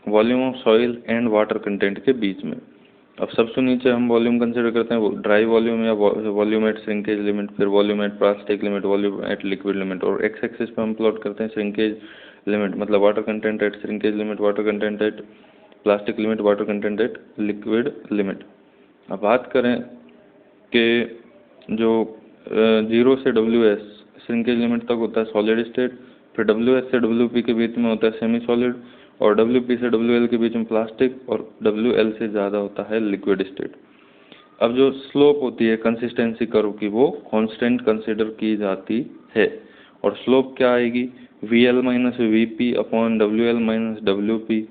volume of soil and water content के बीच में। अब सबसे नीचे हम वॉल्यूम कंसिडर करते हैं वो ड्राई वॉल्यूम या वॉल्यूम एट श्रिंकेज लिमिट, फिर volume at plastic limit, volume at liquid limit, और एक्स एक्सिस पे हम प्लॉट करते हैं श्रिंकेज लिमिट, मतलब water content eight shrinkage limit, water content eight plastic limit, water content eight liquid limit. अब बात करें कि जो 0 से WS श्रिंकेज लिमिट तक होता है सॉलिड स्टेट, फिर WS से WP के बीच में होता है सेमी सॉलिड, और WP से WL के बीच में प्लास्टिक, और WL से ज़्यादा होता है लिक्विड स्टेट। अब जो स्लोप होती है कंसिस्टेंसी कर्व की वो कांस्टेंट कंसिडर की जाती है, और स्लोप क्या आएगी, VL minus VP upon WL minus WP,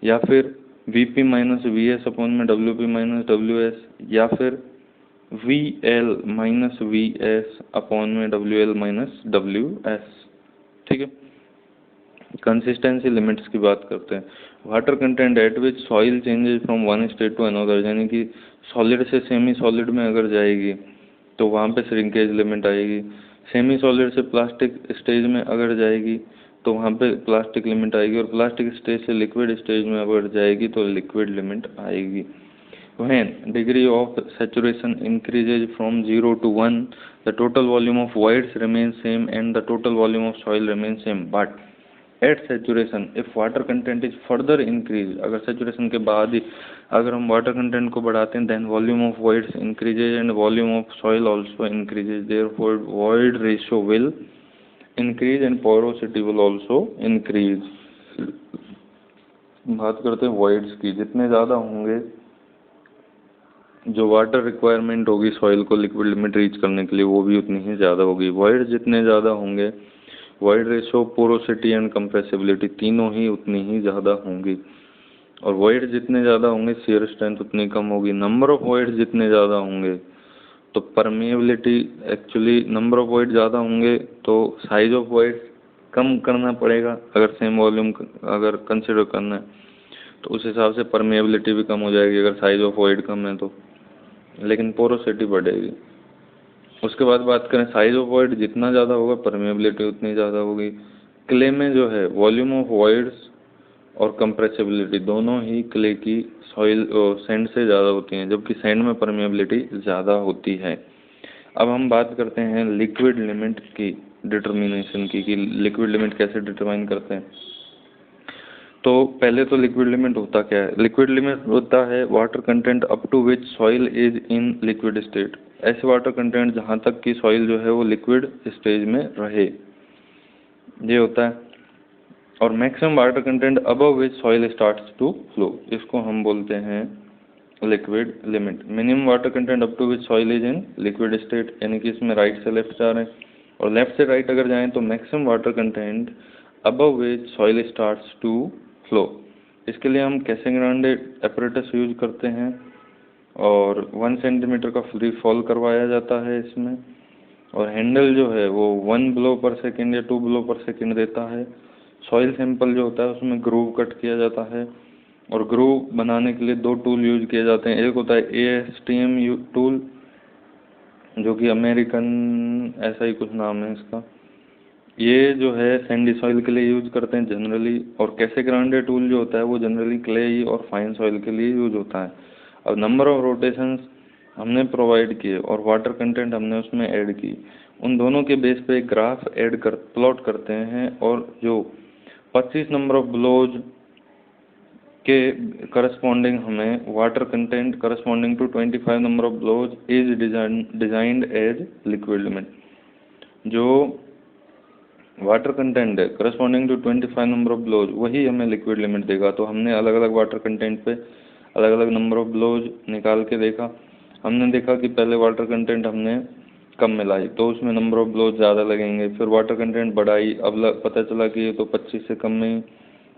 या फिर VP माइनस VS अपॉन में WP माइनस WS, या फिर VL माइनस VS अपॉन में WL माइनस WS, ठीक है। कंसिस्टेंसी लिमिट्स की बात करते हैं, water content at which soil changes from one state to another, यानी कि सॉलिड से सेमी सॉलिड में अगर जाएगी तो वहाँ पे श्रिंकेज लिमिट आएगी, सेमी सॉलिड से प्लास्टिक स्टेज में अगर जाएगी तो वहाँ पे प्लास्टिक लिमिट आएगी, और प्लास्टिक स्टेज से लिक्विड स्टेज में अगर जाएगी तो लिक्विड लिमिट आएगी। When degree of saturation increases from 0 to 1, the total volume of voids remains same and the total volume of soil remains same. But at saturation, if water content is further increased, अगर saturation के बाद ही अगर हम water content को बढ़ाते हैं, then volume of voids increases and volume of soil also increases. Therefore, void ratio will increase and porosity will also increase. बात करते हैं voids की, जितने ज़्यादा होंगे जो वाटर रिक्वायरमेंट होगी सॉइल को लिक्विड लिमिट रीच करने के लिए वो भी उतनी ही ज़्यादा होगी। वॉइड जितने ज़्यादा होंगे, void ratio, porosity and compressibility तीनों ही उतनी ही ज़्यादा होंगी, और वॉइड जितने ज़्यादा होंगे शियर स्ट्रेंथ उतनी कम होगी। नंबर ऑफ वॉइड जितने ज़्यादा होंगे तो permeability, actually number of void ज़्यादा होंगे तो साइज ऑफ वॉइड कम करना पड़ेगा, अगर सेम वॉल्यूम अगर कंसिडर करना है तो उस हिसाब से परमेबिलिटी भी कम हो जाएगी अगर साइज ऑफ वॉइड कम है तो, लेकिन पोरोसिटी बढ़ेगी। उसके बाद बात करें साइज ऑफ वॉइड जितना ज़्यादा होगा परमेबिलिटी उतनी ज़्यादा होगी। क्ले में जो है वॉल्यूम ऑफ वॉइड्स और कंप्रेसिबिलिटी दोनों ही क्ले की सॉइल सैंड से ज़्यादा होती हैं, जबकि सैंड में परमेबिलिटी ज़्यादा होती है। अब हम बात करते हैं लिक्विड लिमिट की डिटर्मिनेशन की, कि लिक्विड लिमिट कैसे डिटरमाइन करते हैं। तो पहले तो लिक्विड लिमिट होता क्या है, लिक्विड लिमिट होता है water content up to which soil is in liquid state, ऐसे वाटर कंटेंट जहाँ तक की सॉइल जो है वो लिक्विड स्टेज में रहे, ये होता है। और maximum water content above which soil starts to flow, इसको हम बोलते हैं liquid limit. Minimum water content up to which soil is in liquid state, यानी कि इसमें राइट से लेफ्ट जा रहे हैं, और लेफ्ट से राइट अगर जाएं तो maximum water content above which soil starts to flow. इसके लिए हम कैसेग्रांडे एपरेटस यूज करते हैं, और 1 सेंटीमीटर का फ्री फॉल करवाया जाता है इसमें, और हैंडल जो है वो 1 ब्लो पर सेकेंड या 2 ब्लो पर सेकेंड देता है। सॉइल सैंपल जो होता है उसमें ग्रूव कट किया जाता है, और ग्रूव बनाने के लिए दो टूल यूज किए जाते हैं। एक होता है ASTM टूल, जो कि अमेरिकन ऐसा ही कुछ नाम है इसका। ये जो है सैंडी सॉइल के लिए यूज करते हैं जनरली, और कैसे ग्रांडे टूल जो होता है वो जनरली क्ले और फाइन सॉइल के लिए यूज होता है। अब नंबर ऑफ रोटेशंस हमने प्रोवाइड किए और वाटर कंटेंट हमने उसमें ऐड की, उन दोनों के बेस पे एक ग्राफ प्लॉट करते हैं, और जो 25 नंबर ऑफ ब्लोज के करस्पॉन्डिंग हमें water content corresponding to 25 number of blows is designed as liquid limit. जो वाटर कंटेंट है corresponding to 25 number of blows वही हमें लिक्विड लिमिट देगा। तो हमने अलग अलग वाटर कंटेंट पे अलग अलग नंबर ऑफ ब्लोज निकाल के देखा। हमने देखा कि पहले वाटर कंटेंट हमने कम मिलाई तो उसमें नंबर ऑफ ब्लोज ज़्यादा लगेंगे, फिर वाटर कंटेंट बढ़ाई, अब पता चला कि ये तो 25 से कम में ही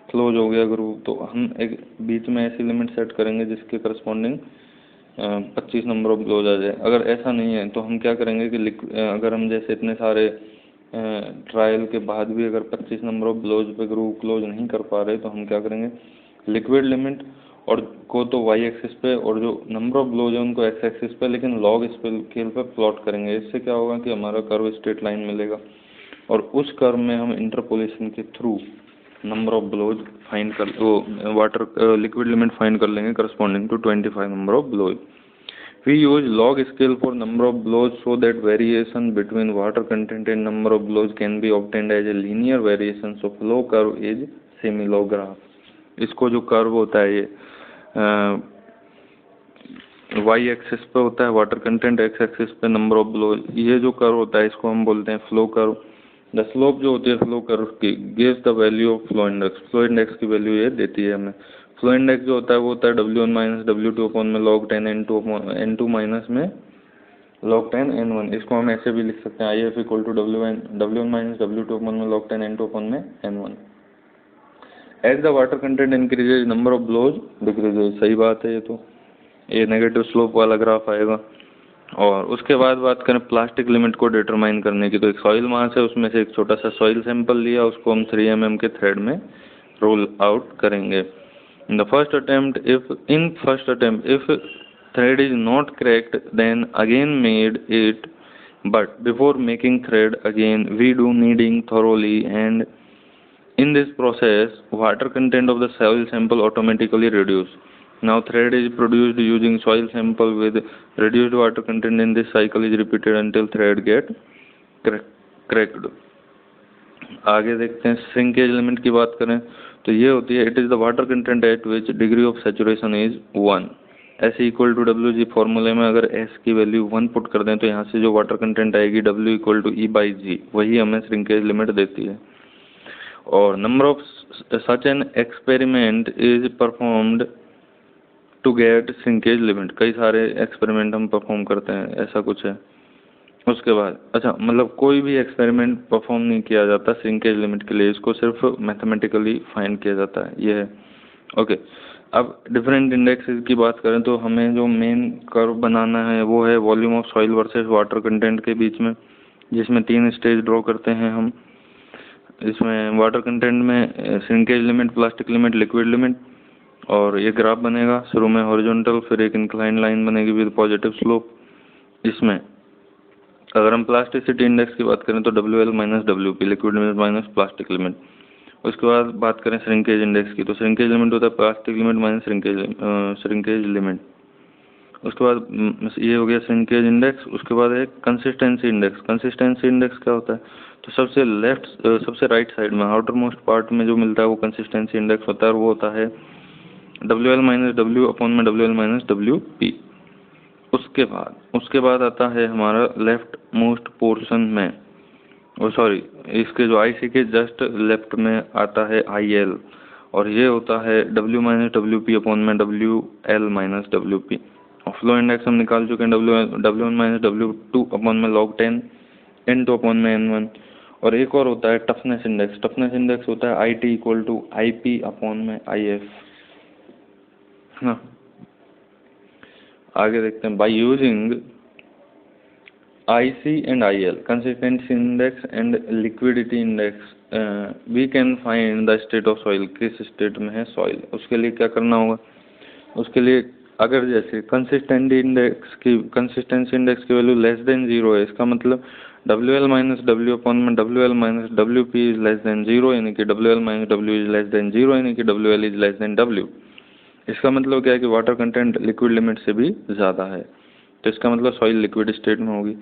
क्लोज हो गया ग्रूव, तो हम एक बीच में ऐसी लिमिट सेट करेंगे जिसके करस्पॉन्डिंग 25 नंबर ऑफ ब्लोज आ जाए। अगर ऐसा नहीं है तो हम क्या करेंगे कि अगर हम जैसे इतने सारे ट्रायल के बाद भी अगर 25 नंबर ऑफ ब्लोज पे ग्रूव क्लोज नहीं कर पा रहे तो हम क्या करेंगे, लिक्विड लिमिट और को तो वाई एक्सिस पे और जो नंबर ऑफ ब्लोज है उनको एक्स एक्सिस पे, लेकिन लॉग स्केल पे प्लॉट करेंगे। इससे क्या होगा कि हमारा कर्व स्ट्रेट लाइन मिलेगा, और उस कर्व में हम इंटरपोलेशन के through number of blows find कर वो वाटर लिक्विड लिमिट फाइंड कर लेंगे corresponding to 25 number of blows. We use log scale for number of blows so that variation between water content and number of blows can be obtained as a linear variation. So flow curve is semi-log graph। इसको जो curve होता है ये Y axis पे होता है water content, x axis पे number of blows, ये जो कर्व होता है इसको हम बोलते हैं फ्लो कर्व। द स्लोप जो होती है फ्लो कर्व की gives the value of flow index. Flow index की वैल्यू ये देती है हमें। फ्लो इंडेक्स जो होता है वो होता है W1 माइनस W2 अपॉन में log 10 N2 माइनस में log 10 N1। इसको हम ऐसे भी लिख सकते हैं IF equal to W1 minus W2 upon में log 10 N2 अपॉन में N1। As the water content increases number of blows decreases. सही बात है, ये नेगेटिव स्लोप वाला ग्राफ आएगा। और उसके बाद बात करें प्लास्टिक लिमिट को डिटरमाइन करने की, तो एक सॉइल मास है उसमें से एक छोटा सा सॉइल सैंपल लिया, उसको हम 3 mm के थ्रेड में रोल आउट करेंगे। In the first attempt, if thread is not cracked, then again made it. But before making thread again, we do kneading thoroughly, and in this process, water content of the soil sample automatically reduce. Now thread is produced using soil sample with reduced water content. In this cycle is repeated until thread get cracked. आगे देखते हैं shrinkage limit की बात करें तो ये होती है it is the water content at which degree of saturation is 1। S equal to WG फॉर्मूले में अगर S की वैल्यू 1 पुट कर दें तो यहाँ से जो वाटर कंटेंट आएगी W इक्वल टू E/G, वही हमें श्रिंकेज लिमिट देती है। और number of such an experiment is performed to get shrinkage limit. कई सारे एक्सपेरिमेंट हम परफॉर्म करते हैं, ऐसा कुछ है। उसके बाद अच्छा मतलब कोई भी एक्सपेरिमेंट परफॉर्म नहीं किया जाता श्रिंकेज लिमिट के लिए, इसको सिर्फ मैथमेटिकली फाइंड किया जाता है, ये है। ओके, अब डिफरेंट इंडेक्सेस की बात करें तो हमें जो मेन कर्व बनाना है वो है volume of soil versus water content के बीच में, जिसमें 3 स्टेज ड्रॉ करते हैं हम। इसमें वाटर कंटेंट में shrinkage limit, plastic limit, liquid limit, और ये ग्राफ बनेगा शुरू में हॉरिजॉन्टल, फिर एक इंक्लाइन लाइन बनेगी विद पॉजिटिव स्लोप। इसमें अगर हम प्लास्टिसिटी इंडेक्स की बात करें तो WL minus WP, liquid limit minus plastic limit. उसके बाद बात करें श्रिंकेज इंडेक्स की तो श्रिंकेज लिमिट होता है plastic limit minus shrinkage limit. उसके बाद ये हो गया श्रिंकेज इंडेक्स। उसके बाद है कंसिस्टेंसी इंडेक्स। कंसिस्टेंसी इंडेक्स क्या होता है तो सबसे राइट साइड में आउटर मोस्ट पार्ट में जो मिलता है वो कंसिस्टेंसी इंडेक्स होता है, और वो होता है WL माइनस W अपॉन में WL माइनस WP। उसके बाद आता है हमारा लेफ्ट मोस्ट पोर्शन में, सॉरी इसके जो IC के जस्ट लेफ्ट में आता है IL, और ये होता है W माइनस WP अपॉन में WL माइनस WP। और फ्लो इंडेक्स हम निकाल चुके हैं W1 माइनस W2 अपॉन में log 10 N2 अपॉन में N1। और एक और होता है टफनेस इंडेक्स। टफनेस इंडेक्स होता है IT equal to IP upon में IF। हाँ, आगे देखते हैं। By using IC and IL, consistency index and liquidity index, we can find the state of soil, किस स्टेट में है सॉइल। उसके लिए क्या करना होगा, उसके लिए अगर जैसे कंसिस्टेंसी इंडेक्स की वैल्यू लेस देन 0 है, इसका मतलब WL माइनस डब्ल्यू अपॉन में WL minus WP is less then 0, यानी कि WL minus W is less then 0, यानी कि WL is less then W। इसका मतलब क्या है कि वाटर कंटेंट लिक्विड लिमिट से भी ज़्यादा है, तो इसका मतलब सॉइल लिक्विड स्टेट में होगी।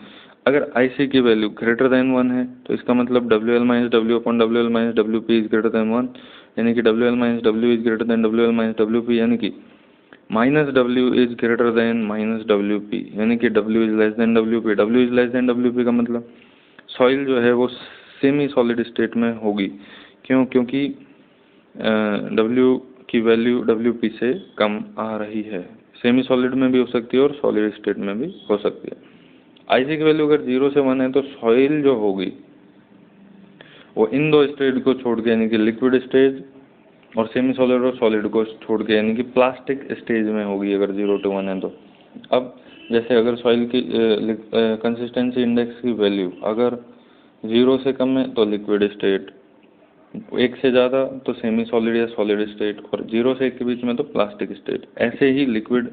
अगर IC की वैल्यू ग्रेटर देन 1 है, तो इसका मतलब WL minus W upon WL minus WP is greater than 1, यानी कि WL minus W is greater than WL minus WP, यानी कि minus W is greater than minus WP, यानी कि W is less then WP। W is less then WP का मतलब soil जो है वो सेमी सॉलिड स्टेट में होगी। क्यों? क्योंकि W की वैल्यू WP से कम आ रही है। सेमी सॉलिड में भी हो सकती है और सॉलिड स्टेट में भी हो सकती है। IC की वैल्यू अगर 0 से 1 है तो सॉइल जो होगी वो इन दो स्टेट को छोड़ के, यानी कि लिक्विड स्टेज और सेमी सॉलिड और सॉलिड को छोड़ के, यानी कि प्लास्टिक स्टेज में होगी अगर 0 to 1 है तो। अब जैसे अगर सॉइल की कंसिस्टेंसी इंडेक्स की वैल्यू अगर 0 से कम है तो लिक्विड स्टेट, 1 से ज़्यादा तो सेमी सॉलिड या सॉलिड स्टेट, और 0 से 1 के बीच में तो प्लास्टिक स्टेट। ऐसे ही लिक्विड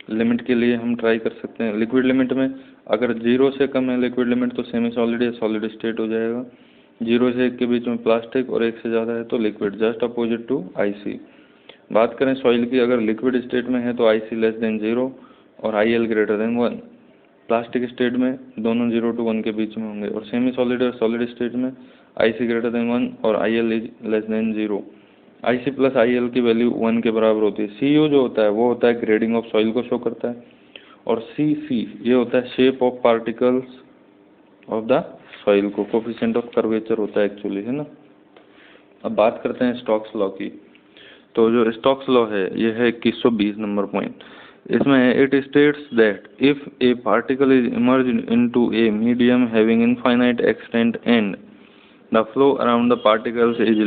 लिमिट के लिए हम ट्राई कर सकते हैं। लिक्विड लिमिट में अगर 0 से कम है लिक्विड लिमिट तो सेमी सॉलिड या सॉलिड स्टेट हो जाएगा, 0 से 1 के बीच में प्लास्टिक और 1 से ज़्यादा है तो liquid, just opposite to IC। बात करें सॉइल की, अगर लिक्विड स्टेट में है तो IC लेस देन 0 और IL greater than 1, plastic state में दोनों 0 to 1 के बीच में होंगे, और सेमी सॉलिड और सॉलिड स्टेट में IC ग्रेटर देन 1 और IL is less then 0। IC plus IL की वैल्यू 1 के बराबर होती है। CU जो होता है वो होता है ग्रेडिंग ऑफ सॉइल को शो करता है, और CC ये होता है shape of particles of the soil को, कोफिशिएंट ऑफ कर्वेचर होता है एक्चुअली, है ना। अब बात करते हैं स्टोक्स लॉ की। तो जो स्टोक्स लॉ है ये है 2120 नंबर पॉइंट। इसमें it states that if A particle is emerged into a medium having infinite extent and the flow around the particles is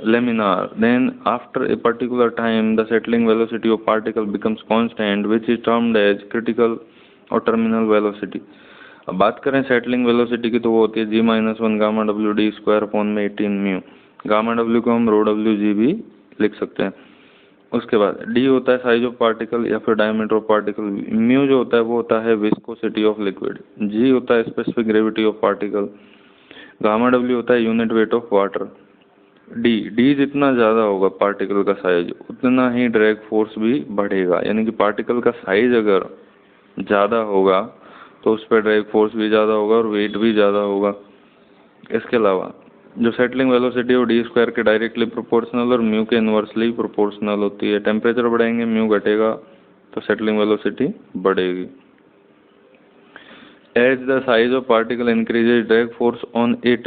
laminar, then after a particular time the settling velocity of particle becomes constant, which is termed as critical or terminal velocity। अब बात करें settling velocity की तो वो होती है G-1 gamma W D square upon में 18 mu. Gamma W को हम रो डब्ल्यू जी भी लिख सकते हैं। उसके बाद D होता है साइज ऑफ पार्टिकल या फिर डायमीटर ऑफ पार्टिकल। म्यू जो होता है वो होता है विस्कोसिटी ऑफ लिक्विड। G होता है specific gravity of particle. Gamma W होता है unit weight of water. D जितना ज़्यादा होगा पार्टिकल का साइज उतना ही ड्रैग फोर्स भी बढ़ेगा, यानी कि पार्टिकल का साइज अगर ज़्यादा होगा तो उस पर ड्रैग फोर्स भी ज़्यादा होगा और वेट भी ज़्यादा होगा। इसके अलावा जो सेटलिंग वेलोसिटी है वो डी स्क्वायर के डायरेक्टली प्रोपोर्शनल और म्यू के इन्वर्सली प्रोपोर्शनल होती है। टेम्परेचर बढ़ेंगे म्यू घटेगा तो सेटलिंग वेलोसिटी बढ़ेगी। As the size of particle increases, drag force on it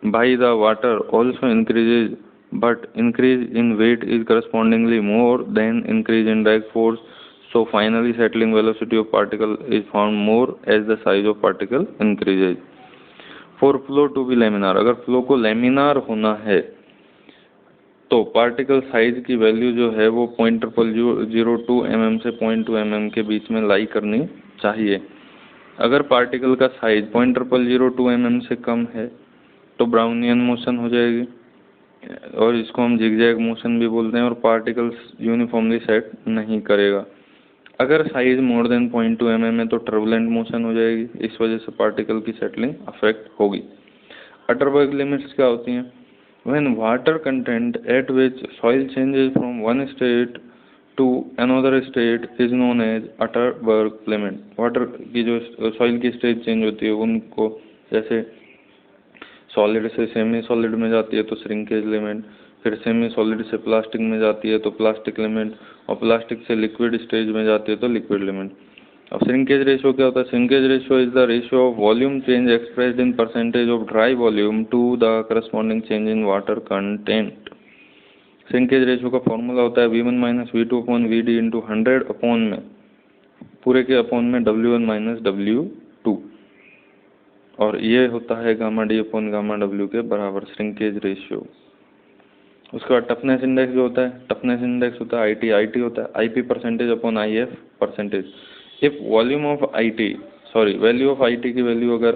by the water also increases, but increase in weight is correspondingly more than increase in drag force. So finally, settling velocity of particle is found more as the size of particle increases. For flow to be laminar, अगर flow को laminar होना है तो particle size की value जो है वो 0.002 mm से 0.2 mm के बीच में लाई करनी चाहिए। अगर पार्टिकल का साइज 0.002 mm से कम है तो ब्राउनियन मोशन हो जाएगी, और इसको हम जिगजैग मोशन भी बोलते हैं, और पार्टिकल्स यूनिफॉर्मली सेट नहीं करेगा। अगर साइज मोर देन 0.2 mm है तो टर्बुलेंट मोशन हो जाएगी, इस वजह से पार्टिकल की सेटलिंग अफेक्ट होगी। अटरबर्ग लिमिट्स क्या होती हैं? When water content at which soil changes from one state to another state is known as Atterberg limit. Water की जो सॉइल की स्टेट चेंज होती है उनको, जैसे सॉलिड से सेमी सॉलिड में जाती है तो श्रिंकेज लिमिट, फिर सेमी सॉलिड से प्लास्टिक में जाती है तो प्लास्टिक लिमिट, और प्लास्टिक से लिक्विड स्टेज में जाती है तो लिक्विड लिमिट। अब श्रिंकेज रेशियो क्या होता है? Shrinkage ratio is the ratio of volume change expressed in percentage of dry volume to the corresponding change in water content. Shrinkage ratio का फॉर्मूला होता है V1 minus V2 upon VD into 100 upon में पूरे के upon में W1 minus W2, और ये होता है gamma D upon gamma W के बराबर श्रिंकेज रेशियो। उसके बाद टफनेस इंडेक्स जो होता है, टफनेस इंडेक्स होता है IT होता है IP percentage upon IF percentage. If volume of IT sorry value of IT की वैल्यू अगर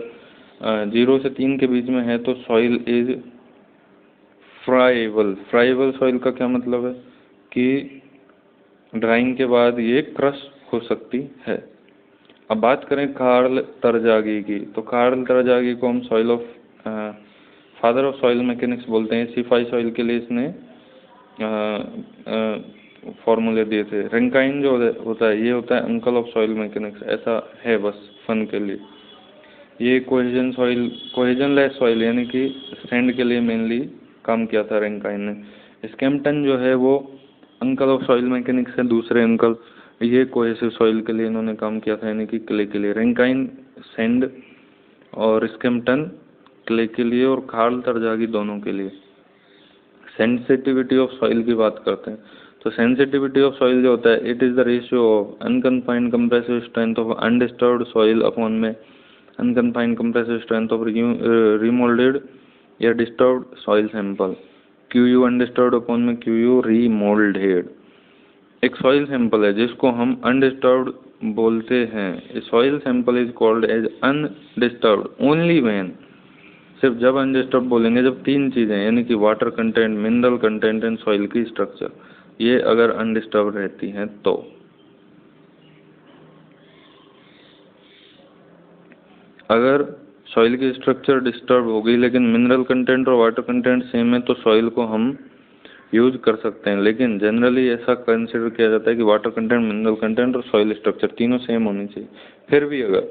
0 से 3 के बीच में है तो soil is friable. Friable soil का क्या मतलब है कि ड्राइंग के बाद ये क्रश हो सकती है। अब बात करें कार्ल तरजागी की, तो कार्ल तरजागी को हम soil of father of soil mechanics बोलते हैं। C5 सॉइल के लिए इसने फॉर्मूले दिए थे। रैंकाइन जो होता है ये होता है अंकल ऑफ सॉइल मैकेनिक्स, ऐसा है बस फन के लिए। ये कोहेजन सॉइल, कोहेजनलेस सॉइल यानी कि सैंड के लिए मेनली काम किया था रैंकाइन ने। स्कैम्पटन जो है वो अंकल ऑफ सॉइल मैकेनिक्स है, दूसरे अंकल। ये कोहेसिव सॉइल के लिए इन्होंने काम किया था यानी कि क्ले के लिए। रैंकाइन सैंड और स्कैम्पटन क्ले के लिए और कार्ल तरजागी दोनों के लिए। सेंसिटिविटी ऑफ सॉइल की बात करते हैं तो सेंसिटिविटी ऑफ सॉइल जो होता है it is the ratio of unconfined compressive strength of undisturbed soil upon में unconfined compressive strength of remoulded या disturbed soil sample. QU undisturbed upon में QU रिमोल्डेड। एक सॉइल सैंपल है जिसको हम अनडिस्टर्ब्ड बोलते हैं। Soil sample is called as undisturbed only when, सिर्फ जब अनडिस्टर्ब बोलेंगे जब तीन चीज़ें यानी कि water content, mineral content and soil की स्ट्रक्चर, ये अगर अनडिस्टर्ब रहती हैं तो। अगर सॉइल की स्ट्रक्चर डिस्टर्ब हो गई लेकिन मिनरल कंटेंट और वाटर कंटेंट सेम है तो सॉइल को हम यूज कर सकते हैं। लेकिन जनरली ऐसा कंसिडर किया जाता है कि वाटर कंटेंट, मिनरल कंटेंट और सॉइल स्ट्रक्चर तीनों सेम होनी चाहिए। फिर भी अगर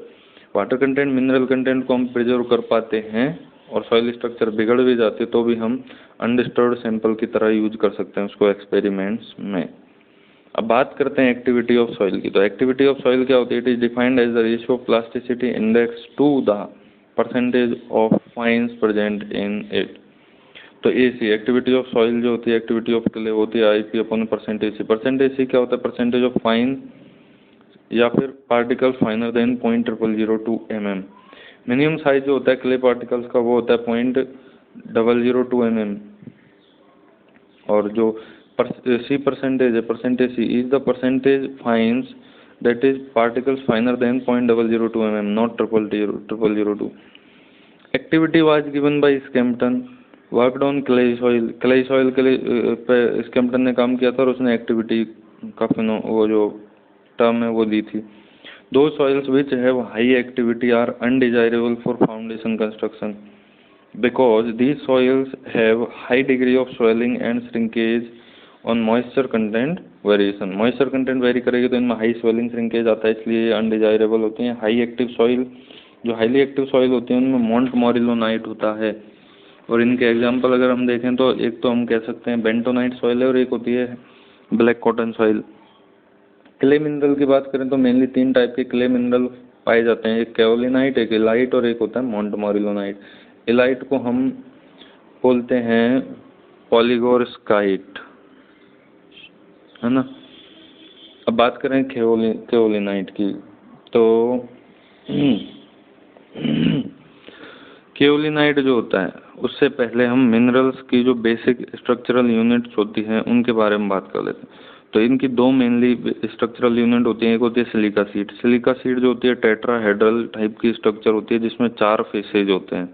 वाटर कंटेंट, मिनरल कंटेंट को हम प्रिजर्व कर पाते हैं और सॉइल स्ट्रक्चर बिगड़ भी जाती है तो भी हम अनडिस्टर्ब्ड सैंपल की तरह यूज कर सकते हैं उसको एक्सपेरिमेंट्स में। अब बात करते हैं एक्टिविटी ऑफ सॉइल की। तो एक्टिविटी ऑफ सॉइल क्या होती है? It is defined as the ratio of plasticity index to the percentage of fines present in it. तो AC एक्टिविटी ऑफ सॉइल जो होती है, एक्टिविटी ऑफ क्ले होती है IP upon percentage C। Percentage C क्या होता है? परसेंटेज ऑफ फाइन या फिर particle finer than 0.002 mm। Minimum size जो होता है क्ले पार्टिकल्स का वो होता है 0.002 mm। और जो C परसेंटेज है, percentage C is the percentage fines that is particles finer than 0.002 mm, not 0.002। Activity was given by Skempton, worked on clay soil. Clay soil के लिए पे स्कैम्पटन ने काम किया था और उसने एक्टिविटी का वो जो टर्म है वो दी थी। दो soils which have high activity are undesirable for foundation construction because these soils have high degree of swelling and shrinkage on moisture content variation. Moisture content vary करेगी तो इनमें हाई स्वेलिंग श्रिंकेज आता है, इसलिए ये अनडिजायरेबल होती हैं। High active soil, जो हाईली एक्टिव सॉइल होती है उनमें मोंटमोरिलोनाइट होता है। और इनके एग्जांपल अगर हम देखें तो एक तो हम कह सकते हैं बेंटोनाइट सॉइल है और एक होती है black cotton soil. Clay mineral की बात करें तो मेनली तीन टाइप के क्ले मिनरल पाए जाते हैं, एक कैओलिनाइट, एक इलाइट और एक होता है मोंटमोरिलोनाइट। इलाइट को हम बोलते हैं पॉलीगोरस्काइट, है ना। अब बात करें कैओलिनाइट की तो कैओलिनाइट जो होता है उससे पहले हम मिनरल्स की जो बेसिक स्ट्रक्चरल यूनिट्स होती हैं उनके बारे में बात कर लेते हैं। तो इनकी दो मेनली स्ट्रक्चरल यूनिट होती हैं। एक होती है सिलिका सीड। सिलिका सीड जो होती है टेट्राहेड्रल टाइप की स्ट्रक्चर होती है जिसमें 4 फेसेज होते हैं।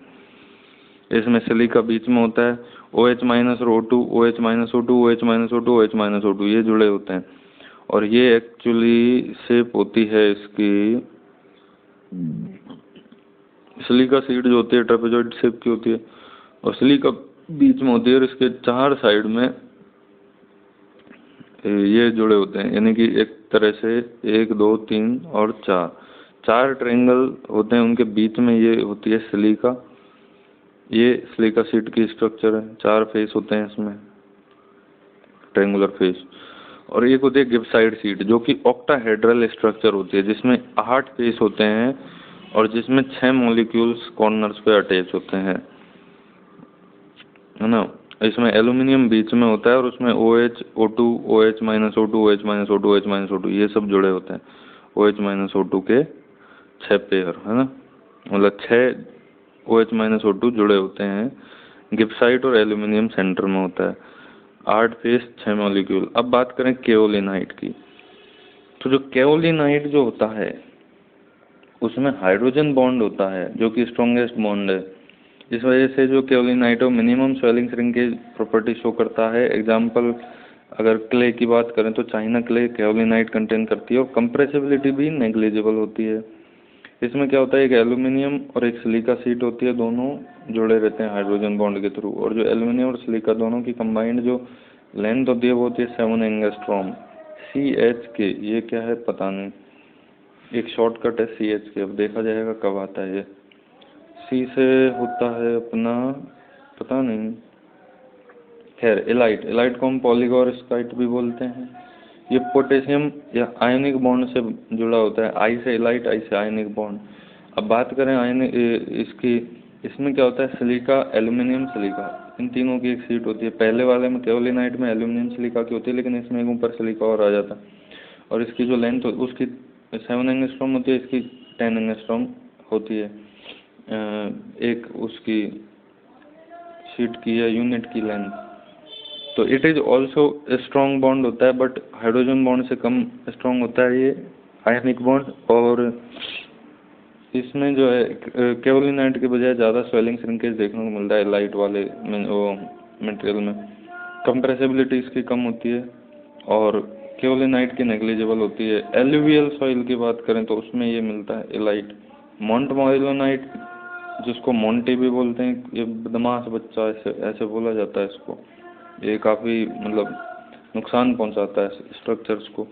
इसमें सिलिका बीच में होता है, OH-O2, OH-O2, OH-O2, OH-O2 ये जुड़े होते हैं। और ये एक्चुअली शेप होती है इसकी, सिलिका सीड जो होती है ट्रेपेजॉइड शेप की होती है और सिलिका बीच में होती है और इसके 4 साइड में ये जुड़े होते हैं, यानी कि एक तरह से 1, 2, 3 और 4 ट्रायंगल होते हैं, उनके बीच में ये होती है सिलिका। ये सिलिका सीड की स्ट्रक्चर है, 4 फेस होते हैं इसमें, ट्रायंगुलर फेस। और एक होती है गिब्साइड सीड जो कि ऑक्टाहेड्रल स्ट्रक्चर होती है जिसमें 8 फेस होते हैं और जिसमें 6 मॉलिक्यूल्स कॉर्नर्स पे अटैच होते हैं, है ना। इसमें एल्यूमिनियम बीच में होता है और उसमें OH-O2, OH-O2, OH-O2, OH-O2 ये सब जुड़े होते हैं। OH-O2 के 6 पेयर, है ना, मतलब 6 OH-O2 जुड़े होते हैं। गिब्साइट और एल्यूमिनियम सेंटर में होता है, 8 फेस 6 मॉलिक्यूल। अब बात करें कैओलिनाइट की, तो जो कैओलिनाइट जो होता है उसमें हाइड्रोजन बॉन्ड होता है जो कि स्ट्रॉन्गेस्ट बॉन्ड है। इस वजह से जो केओलिनाइट है minimum swelling shrinkage property show करता है। एग्जांपल अगर क्ले की बात करें तो चाइना क्ले केओलिनाइट कंटेन करती है और कंप्रेसिबिलिटी भी नेग्लिजिबल होती है। इसमें क्या होता है, एक एल्यूमिनियम और एक सिलिका सीट होती है, दोनों जुड़े रहते हैं हाइड्रोजन बॉन्ड के थ्रू, और जो एल्यूमिनियम और सिलिका दोनों की कंबाइंड जो लेंथ होती है वो होती है 7 एंगस्ट्रॉम। CH ये क्या है पता नहीं, एक शॉर्टकट है CH, अब देखा जाएगा कब आता है ये। सी से होता है अपना पता नहीं, खैर एलाइट, एलाइट को हम पॉलीगोरस्काइट भी बोलते हैं। ये पोटेशियम या आयनिक बॉन्ड से जुड़ा होता है, आई से एलाइट, आई से आयनिक बॉन्ड। अब बात करें आयनिक इसकी, इसमें क्या होता है, सिलिका एल्यूमिनियम सिलिका, इन तीनों की एक सीट होती है। पहले वाले में केओलिनाइट में एल्यूमिनियम सिलिका की होती है, लेकिन इसमें एक ऊपर सिलिका और आ जाता है, और इसकी जो लेंथ उसकी 7 एंगस्ट्रॉम होती है, इसकी 10 एंगस्ट्रॉम होती है, एक उसकी शीट की या यूनिट की लेंथ। तो it is also strong bond होता है, बट हाइड्रोजन बॉन्ड से कम स्ट्रॉन्ग होता है ये आयनिक बॉन्ड। और इसमें जो है केओलिनाइट के बजाय ज़्यादा स्वेलिंग श्रिंकेज देखने को मिलता है लाइट वाले वो मटेरियल में। कंप्रेसिबिलिटी इसकी कम होती है और केओलिनाइट की नेग्लिजिबल होती है। एलुवियल सॉइल की बात करें तो उसमें ये मिलता है एलाइट। मोंटमोरिलोनाइट जिसको मोंटी भी बोलते हैं, ये बदमाश बच्चा ऐसे ऐसे बोला जाता है इसको, ये काफ़ी मतलब नुकसान पहुंचाता है स्ट्रक्चर्स को।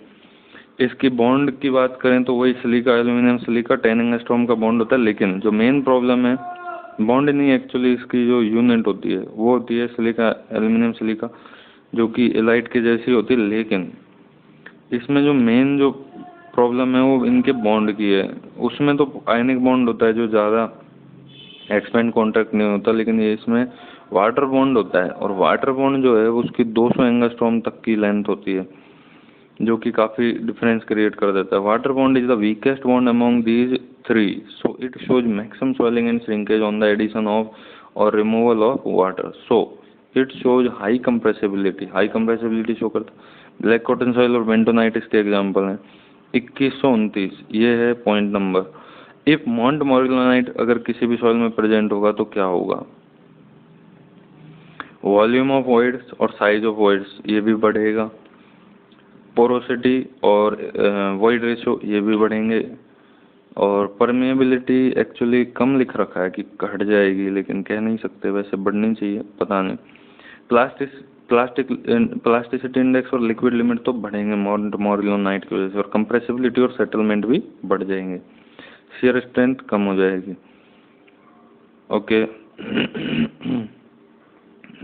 इसकी बॉन्ड की बात करें तो वही सिलिका एल्यूमिनियम सिलिका 10 एंगस्ट्रॉम का बॉन्ड होता है, लेकिन जो मेन प्रॉब्लम है बॉन्ड नहीं, एक्चुअली इसकी जो यूनिट होती है वो होती है सिलिका एल्यूमिनियम सिलिका, जो कि एलाइट की जैसी होती है, लेकिन इसमें जो मेन जो प्रॉब्लम है वो इनके बॉन्ड की है। उसमें तो आयनिक बॉन्ड होता है जो ज़्यादा एक्सपेंड कॉन्टैक्ट नहीं होता, लेकिन ये इसमें वाटर बॉन्ड होता है, और वाटर बॉन्ड जो है उसकी 200 एंगस्ट्रॉम तक की लेंथ होती है, जो कि काफ़ी डिफरेंस क्रिएट कर देता है। Water bond is the weakest bond among these three, so it shows maximum swelling and shrinkage on the addition of और removal of water, so it shows high compressibility, high compressibility show करता है। Black cotton soil और bentonite इसके example हैं। 2129 ये है point number. If montmorillonite अगर किसी भी सॉइल में प्रेजेंट होगा तो क्या होगा, वॉल्यूम ऑफ वॉइड्स और साइज ऑफ वॉइड्स ये भी बढ़ेगा, पोरोसिटी और वॉइड रेशियो ये भी बढ़ेंगे, और परमेबिलिटी एक्चुअली कम लिख रखा है कि घट जाएगी, लेकिन कह नहीं सकते, वैसे बढ़नी चाहिए, पता नहीं। प्लास्टिसिटी इंडेक्स और लिक्विड लिमिट तो बढ़ेंगे मोंटमोरिलोनाइट की वजह से, और कंप्रेसिबिलिटी और सेटलमेंट भी बढ़ जाएंगे, शियर स्ट्रेंथ कम हो जाएगी। ओके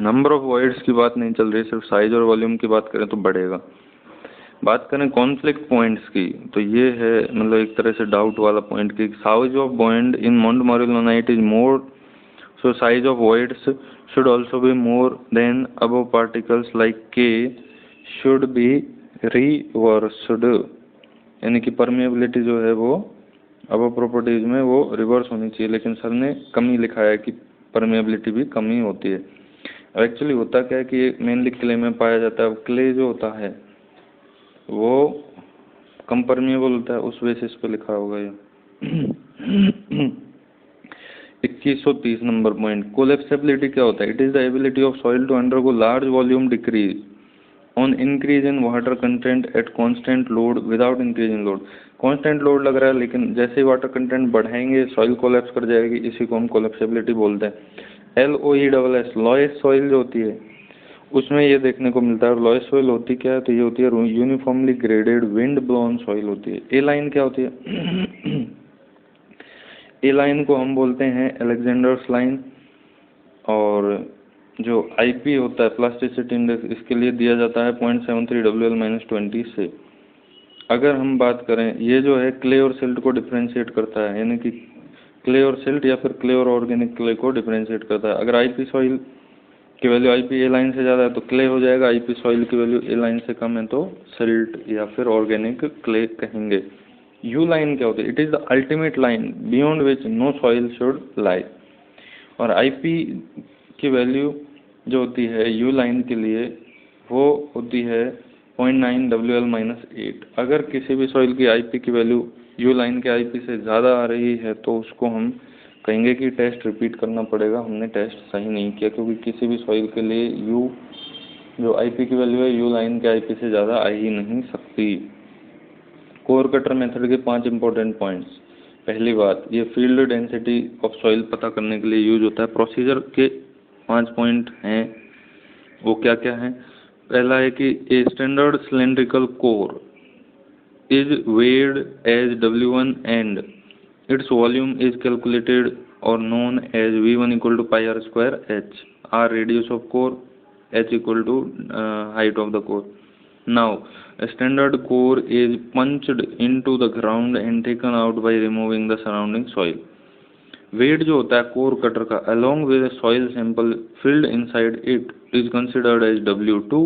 नंबर ऑफ वॉइड्स की बात नहीं चल रही, सिर्फ साइज और वॉल्यूम की बात करें तो बढ़ेगा। बात करें कॉन्फ्लिक्ट पॉइंट्स की तो ये है मतलब एक तरह से डाउट वाला पॉइंट की size of bond in montmorillonite is more, so size of voids should also be more than above particles like K should be reversed, यानी कि परमेबिलिटी जो है वो अब प्रॉपर्टीज में वो रिवर्स होनी चाहिए, लेकिन सर ने कमी लिखा है कि परमेबिलिटी भी कमी होती है। एक्चुअली होता क्या है कि ये मेनली क्ले में पाया जाता है। क्ले जो होता है वो कम परमेबल होता है, उस बेसिस पे लिखा होगा ये। 2130 नंबर पॉइंट, कोलैप्सिबिलिटी क्या होता है, it is the ability of soil to undergo large volume decrease on increase in water content at constant load without increase in load. Constant load लग रहा है, लेकिन जैसे ही वाटर कंटेंट बढ़ाएंगे सॉइल कोलैप्स कर जाएगी, इसी को हम कोलैप्सिबिलिटी बोलते हैं। LOESS लॉयस सॉइल जो होती है उसमें ये देखने को मिलता है। लॉयस सॉइल होती क्या है, तो ये होती है uniformly graded wind blown soil होती है। ए लाइन क्या होती है, ए लाइन को हम बोलते हैं अलेक्जेंडर्स लाइन, और जो IP होता है प्लास्टिसिटी इंडेक्स इसके लिए दिया जाता है 0.73 WL-20 से। अगर हम बात करें ये जो है क्ले और सिल्ट को डिफरेंशिएट करता है, यानी कि क्ले और सिल्ट या फिर क्ले और ऑर्गेनिक क्ले को डिफरेंशिएट करता है। अगर IP सॉइल की वैल्यू IP ए लाइन से ज़्यादा है तो क्ले हो जाएगा, IP सॉइल की वैल्यू ए लाइन से कम है तो सिल्ट या फिर ऑर्गेनिक क्ले कहेंगे। यू लाइन क्या होती है, it is the ultimate line beyond which no soil should lie, और IP की वैल्यू जो होती है यू लाइन के लिए वो होती है 0.9 WL-8। अगर किसी भी सॉइल की IP की वैल्यू यू लाइन के आईपी से ज़्यादा आ रही है तो उसको हम कहेंगे कि टेस्ट रिपीट करना पड़ेगा, हमने टेस्ट सही नहीं किया, क्योंकि किसी भी सॉइल के लिए यू जो आईपी की वैल्यू है यू लाइन के आईपी से ज़्यादा आ ही नहीं सकती। कोर कटर मेथड के 5 इंपॉर्टेंट पॉइंट्स। पहली बात, ये फील्ड डेंसिटी ऑफ सॉइल पता करने के लिए यूज होता है। प्रोसीजर के 5 पॉइंट हैं, वो क्या क्या हैं? पहला है कि a standard cylindrical core is weighed as W1 and its volume is calculated or known as V1 equal to pi r square h, r radius of core, h equal to height of the core. Now a standard core is punched into the ground and taken out by removing the surrounding soil. Weight जो होता है core cutter का along with a soil sample filled inside it is considered as W2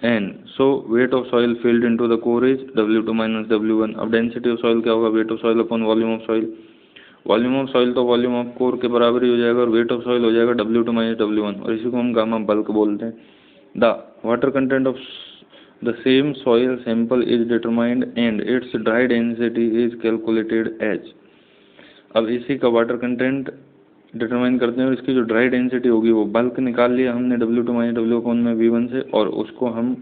and so weight of soil filled into the core is W2 minus W1. अब density of soil क्या होगा? Weight of soil upon volume of soil. Volume of soil तो volume of core के बराबर ही हो जाएगा और weight of soil हो जाएगा W2 माइनस W1 और इसी को हम गामा बल्क बोलते हैं। The water content of the same soil sample is determined and its dry density is calculated as. अब इसी का वाटर कंटेंट डिटरमाइन करते हैं और इसकी जो ड्राई डेंसिटी होगी वो बल्क निकाल लिया हमने W2 माइनस W अपोन में V1 से, और उसको हम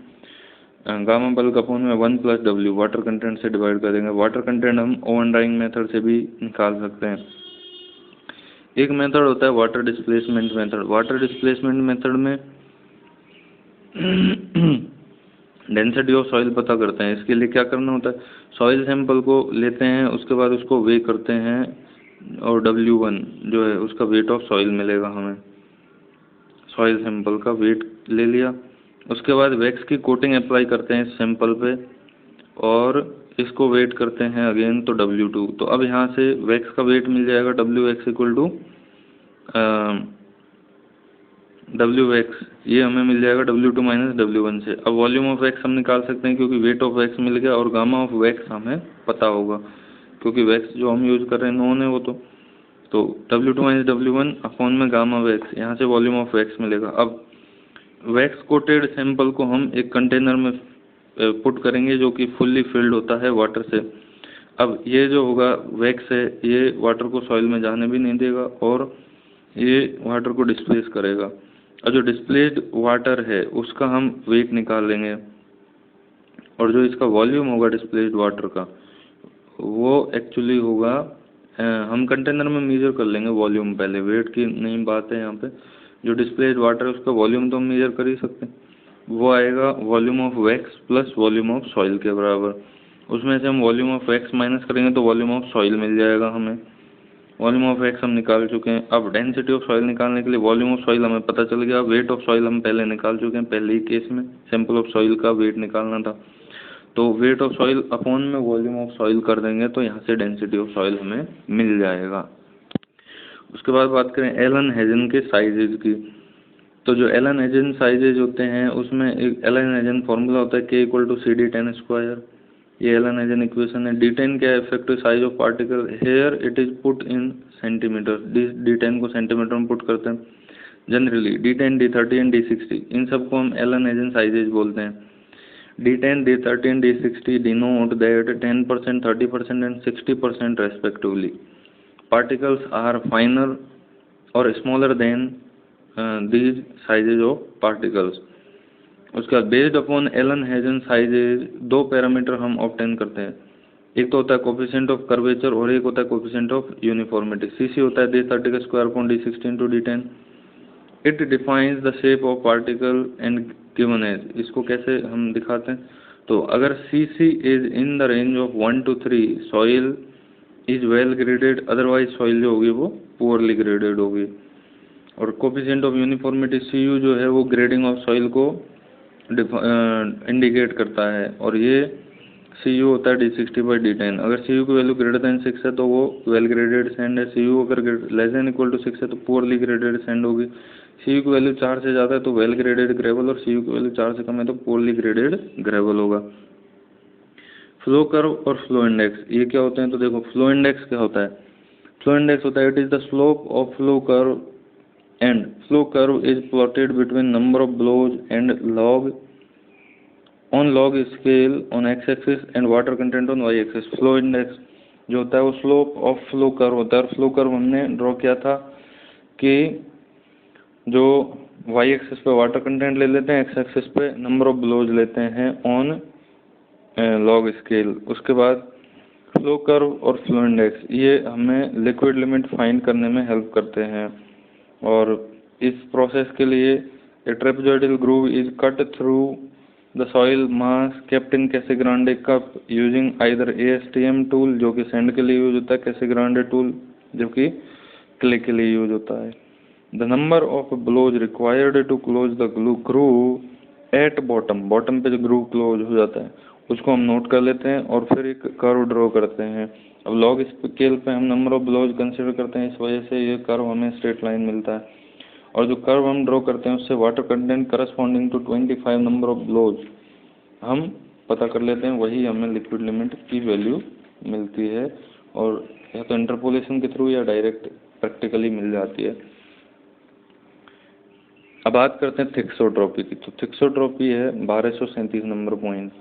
गामा बल्क अपोन में 1 प्लस W वाटर कंटेंट से डिवाइड कर देंगे। वाटर कंटेंट हम ओवन ड्राइंग मेथड से भी निकाल सकते हैं। एक मेथड होता है water displacement method. Water displacement method में डेंसिटी ऑफ सॉइल पता करते हैं। इसके लिए क्या करना होता है? सॉइल सैंपल को लेते हैं, उसके बाद उसको वे करते हैं और W1 जो है उसका वेट ऑफ सॉइल मिलेगा हमें। सॉइल सैंपल का वेट ले लिया, उसके बाद वैक्स की कोटिंग अप्लाई करते हैं इस सैंपल पे और इसको वेट करते हैं अगेन तो W2। तो अब यहाँ से वैक्स का वेट मिल जाएगा WX इक्वल टू WX, ये हमें मिल जाएगा W2 माइनस W1 से। अब वॉल्यूम ऑफ वैक्स हम निकाल सकते हैं क्योंकि वेट ऑफ वैक्स मिल गया और गामा ऑफ वैक्स हमें पता होगा क्योंकि वैक्स जो हम यूज़ कर रहे हैं नॉन है वो तो W2 माइनस W1 अपॉन में गामा वैक्स, यहाँ से वॉल्यूम ऑफ वैक्स मिलेगा। अब वैक्स कोटेड सैंपल को हम एक कंटेनर में पुट करेंगे जो कि फुल्ली फिल्ड होता है वाटर से। अब ये जो होगा वैक्स है ये वाटर को सॉइल में जाने भी नहीं देगा और ये वाटर को डिस्प्लेस करेगा। और जो डिस्प्लेस्ड वाटर है उसका हम वेट निकाल लेंगे और जो इसका वॉल्यूम होगा डिस्प्लेस्ड वाटर का वो एक्चुअली होगा, हम कंटेनर में मेजर कर लेंगे वॉल्यूम, पहले वेट की नहीं बात है यहाँ पे। जो डिस्प्लेस्ड वाटर है उसका वॉल्यूम तो हम मेजर कर ही सकते हैं, वो आएगा volume of wax plus volume of soil के बराबर। उसमें से हम वॉल्यूम ऑफ वैक्स माइनस करेंगे तो वॉल्यूम ऑफ सॉइल मिल जाएगा हमें। वॉल्यूम ऑफ वैक्स हम निकाल चुके हैं। अब डेंसिटी ऑफ सॉइल निकालने के लिए वॉल्यूम ऑफ सॉइल हमें पता चल गया, वेट ऑफ सॉइल हम पहले निकाल चुके हैं, पहले ही केस में सैंपल ऑफ सॉइल का वेट निकालना था तो वेट ऑफ सॉइल अपॉन में वॉल्यूम ऑफ सॉइल कर देंगे तो यहाँ से डेंसिटी ऑफ सॉइल हमें मिल जाएगा। उसके बाद बात करें एलन हेजन के साइजेज की, तो जो एलन हेजन साइजेज होते हैं उसमें एक एलन हेजन फार्मूला होता है K इक्वल टू CD10²। ये एलन हेजन इक्वेशन है। D10 क्या है? Effective size of particle. Here it is put in centimetre. D10 को सेंटीमीटर में पुट करते हैं generally. D10, D30 and D60 इन सबको हम एलन हेजन साइजेज बोलते हैं। D10, D30 D60 denote that 10%, 30% and 60% respectively particles are finer or smaller than these sizes of particles। उसके बाद बेस्ड अपॉन एलन हेजन साइजेज दो पैरामीटर हम ऑब्टेन करते हैं, एक तो होता है कोफिशिएंट ऑफ कर्वेचर और एक होता है कोफिशिएंट ऑफ यूनिफॉर्मिटी। CC होता है D30 का square upon D60 into D10। It defines the shape of particle and given as. इसको कैसे हम दिखाते हैं? तो अगर CC is in the range of 1 to 3 soil is well graded, otherwise soil जो होगी वो पुअरली ग्रेडेड होगी। और कोफिशिएंट ऑफ यूनिफॉर्मिटी CU जो है वो ग्रेडिंग ऑफ सॉइल को इंडिकेट करता है और ये CU होता है D60/D10। अगर CU की वैल्यू ग्रेटर देन 6 है तो वो वेल ग्रेडेड सैंड है। CU अगर लेस देन इक्वल टू 6 है तो पुअरली ग्रेडेड सैंड होगी। CU की वैल्यू 4 से ज़्यादा है तो वेल ग्रेडेड ग्रेवल और CU की वैल्यू 4 से कम है तो पुअरली ग्रेडेड ग्रेवल होगा। फ्लो कर्व और फ्लो इंडेक्स ये क्या होते हैं? तो देखो फ्लो इंडेक्स क्या होता है? फ्लो इंडेक्स होता है it is the slope of flow curve and flow curve is plotted between number of blows and log on log scale on x-axis and water content on y-axis। flow index जो होता है वो slope of flow curve होता है। और flow curve हमने draw किया था कि जो वाई एक्सिस पे वाटर कंटेंट ले लेते हैं, एक्स एक्सिस पे नंबर ऑफ ब्लोज लेते हैं ऑन लॉग स्केल। उसके बाद फ्लो कर्व और फ्लो इंडेक्स ये हमें लिक्विड लिमिट फाइंड करने में हेल्प करते हैं। और इस प्रोसेस के लिए a trapezoidal groove is cut through the soil mass kept in Casagrande cup using either ASTM tool जो कि सैंड के लिए यूज होता है, कैसेग्रांडे टूल जो कि क्ले के लिए यूज होता है। The number of blows required to close the groove at bottom, bottom पे जो ग्रूव क्लोज हो जाता है उसको हम नोट कर लेते हैं और फिर एक कर्व ड्रॉ करते हैं। अब लॉग स्केल पे हम नंबर ऑफ ब्लोज कंसीडर करते हैं, इस वजह से ये कर्व हमें स्ट्रेट लाइन मिलता है। और जो कर्व हम ड्रॉ करते हैं उससे water content corresponding to 25 number of blows हम पता कर लेते हैं, वही हमें लिक्विड लिमिट की वैल्यू मिलती है। और या तो इंटरपोलेशन के थ्रू या डायरेक्ट प्रैक्टिकली मिल जाती है। अब बात करते हैं थिक्सोट्रॉपी की। तो थिक्सोट्रॉपी है 1237 नंबर पॉइंट।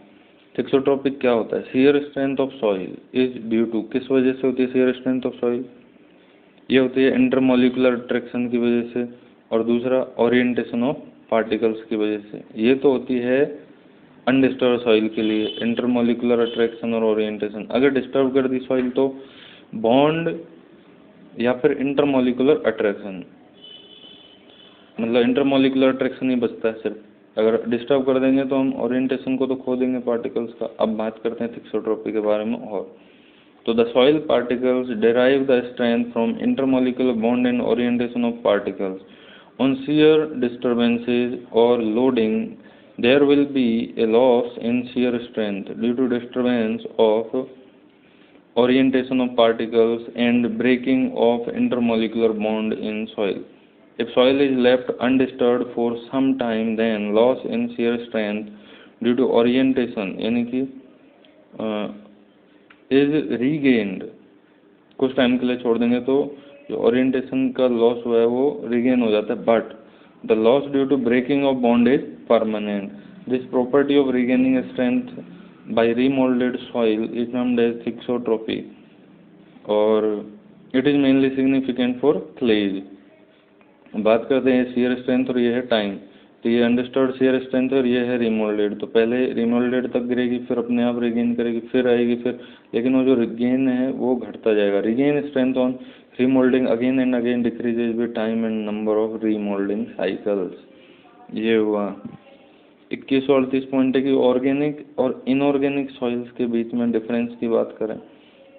थिक्सोट्रॉपिक क्या होता है? Shear strength of soil is due to, किस वजह से होती है शियर स्ट्रेंथ ऑफ सॉइल? ये होती है इंटरमोलिकुलर अट्रैक्शन की वजह से, और दूसरा ओरिएंटेशन ऑफ पार्टिकल्स की वजह से। ये तो होती है अनडिस्टर्ब सॉइल के लिए, इंटरमोलिकुलर अट्रैक्शन और ओरिएंटेशन। अगर डिस्टर्ब कर दी सॉइल तो बॉन्ड या फिर इंटरमोलिकुलर अट्रैक्शन, मतलब इंटरमोलिकुलर अट्रैक्शन ही बचता है सिर्फ। अगर डिस्टर्ब कर देंगे तो हम ओरिएंटेशन को तो खो देंगे पार्टिकल्स का। अब बात करते हैं थिक्सोट्रॉपी के बारे में। और तो the soil particles derive the strength from intermolecular bond and orientation of particles. On shear disturbances or loading, there will be a loss in shear strength due to disturbance of orientation of particles and breaking of intermolecular bond in soil. If soil is left undisturbed for some time, then loss in shear strength due to orientation यानी कि is regained, कुछ time के लिए छोड़ देंगे तो जो orientation का लॉस हुआ है वो रीगेन हो जाता है। But the loss due to breaking of bond is permanent. This property of regaining strength by remoulded soil is termed as thixotropy और it is mainly significant for clays. बात करते हैं शियर स्ट्रेंथ और ये है टाइम। तो ये undisturbed shear strength और ये है रिमोल्डेड। तो पहले रिमोल्डेड तक गिरेगी, फिर अपने आप रिगेन करेगी, फिर आएगी, फिर लेकिन वो जो रिगेन है वो घटता जाएगा। Regain strength on remoulding again and again decreases with time and number of remoulding cycles. ये हुआ 2138 पॉइंट है कि ऑर्गेनिक और इनऑर्गेनिक सॉइल्स के बीच में डिफरेंस की बात करें।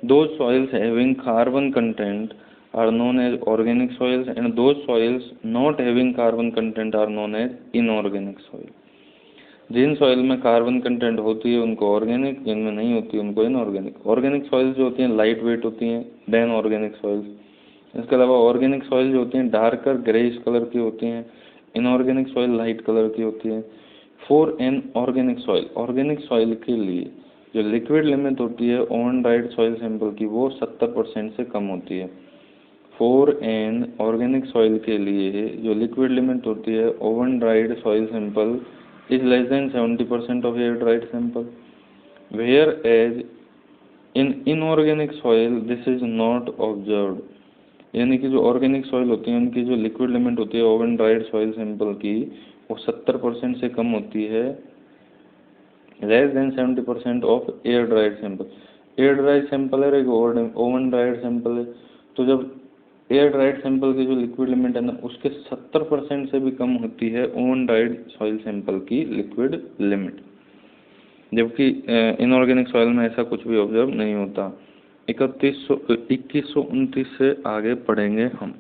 दो soils having carbon content are known as organic soils and those soils not having carbon content are known as inorganic soil. Jin soil में कार्बन कंटेंट होती है उनको ऑर्गेनिक, जिनमें नहीं होती उनको इनऑर्गेनिक। ऑर्गेनिक सॉइल्स जो होती हैं लाइट वेट होती हैं देन ऑर्गेनिक सॉइल्स। इसके अलावा ऑर्गेनिक सॉइल जो होती हैं डार्कर ग्रेइश कलर की होती हैं, इनऑर्गेनिक सॉइल लाइट कलर की होती है। For an organic soil, organic soil के लिए जो लिक्विड लिमिट होती है ओवन ड्राइड सॉइल सैंपल की वो 70% से कम होती है। फॉर एन ऑर्गेनिक सॉइल के लिए जो लिक्विड लिमिट होती है oven dried soil sample is less than 70% of air dried sample. Whereas in inorganic soil this is not observed, यानी कि जो ऑर्गेनिक सॉइल होती है उनकी जो लिक्विड लिमिट होती है ओवन ड्राइड सॉइल सैंपल की वो 70% से कम होती है, less than 70% of air dried sample. Air dried sample है एक ओवन ड्राइड सैंपल है। तो जब एयर ड्राइड सैंपल की जो लिक्विड लिमिट है ना उसके 70% से भी कम होती है ओवन ड्राइड सॉइल सैंपल की लिक्विड लिमिट, जबकि इनऑर्गेनिक सॉइल में ऐसा कुछ भी ऑब्जर्व नहीं होता। 2129 से आगे पढ़ेंगे हम।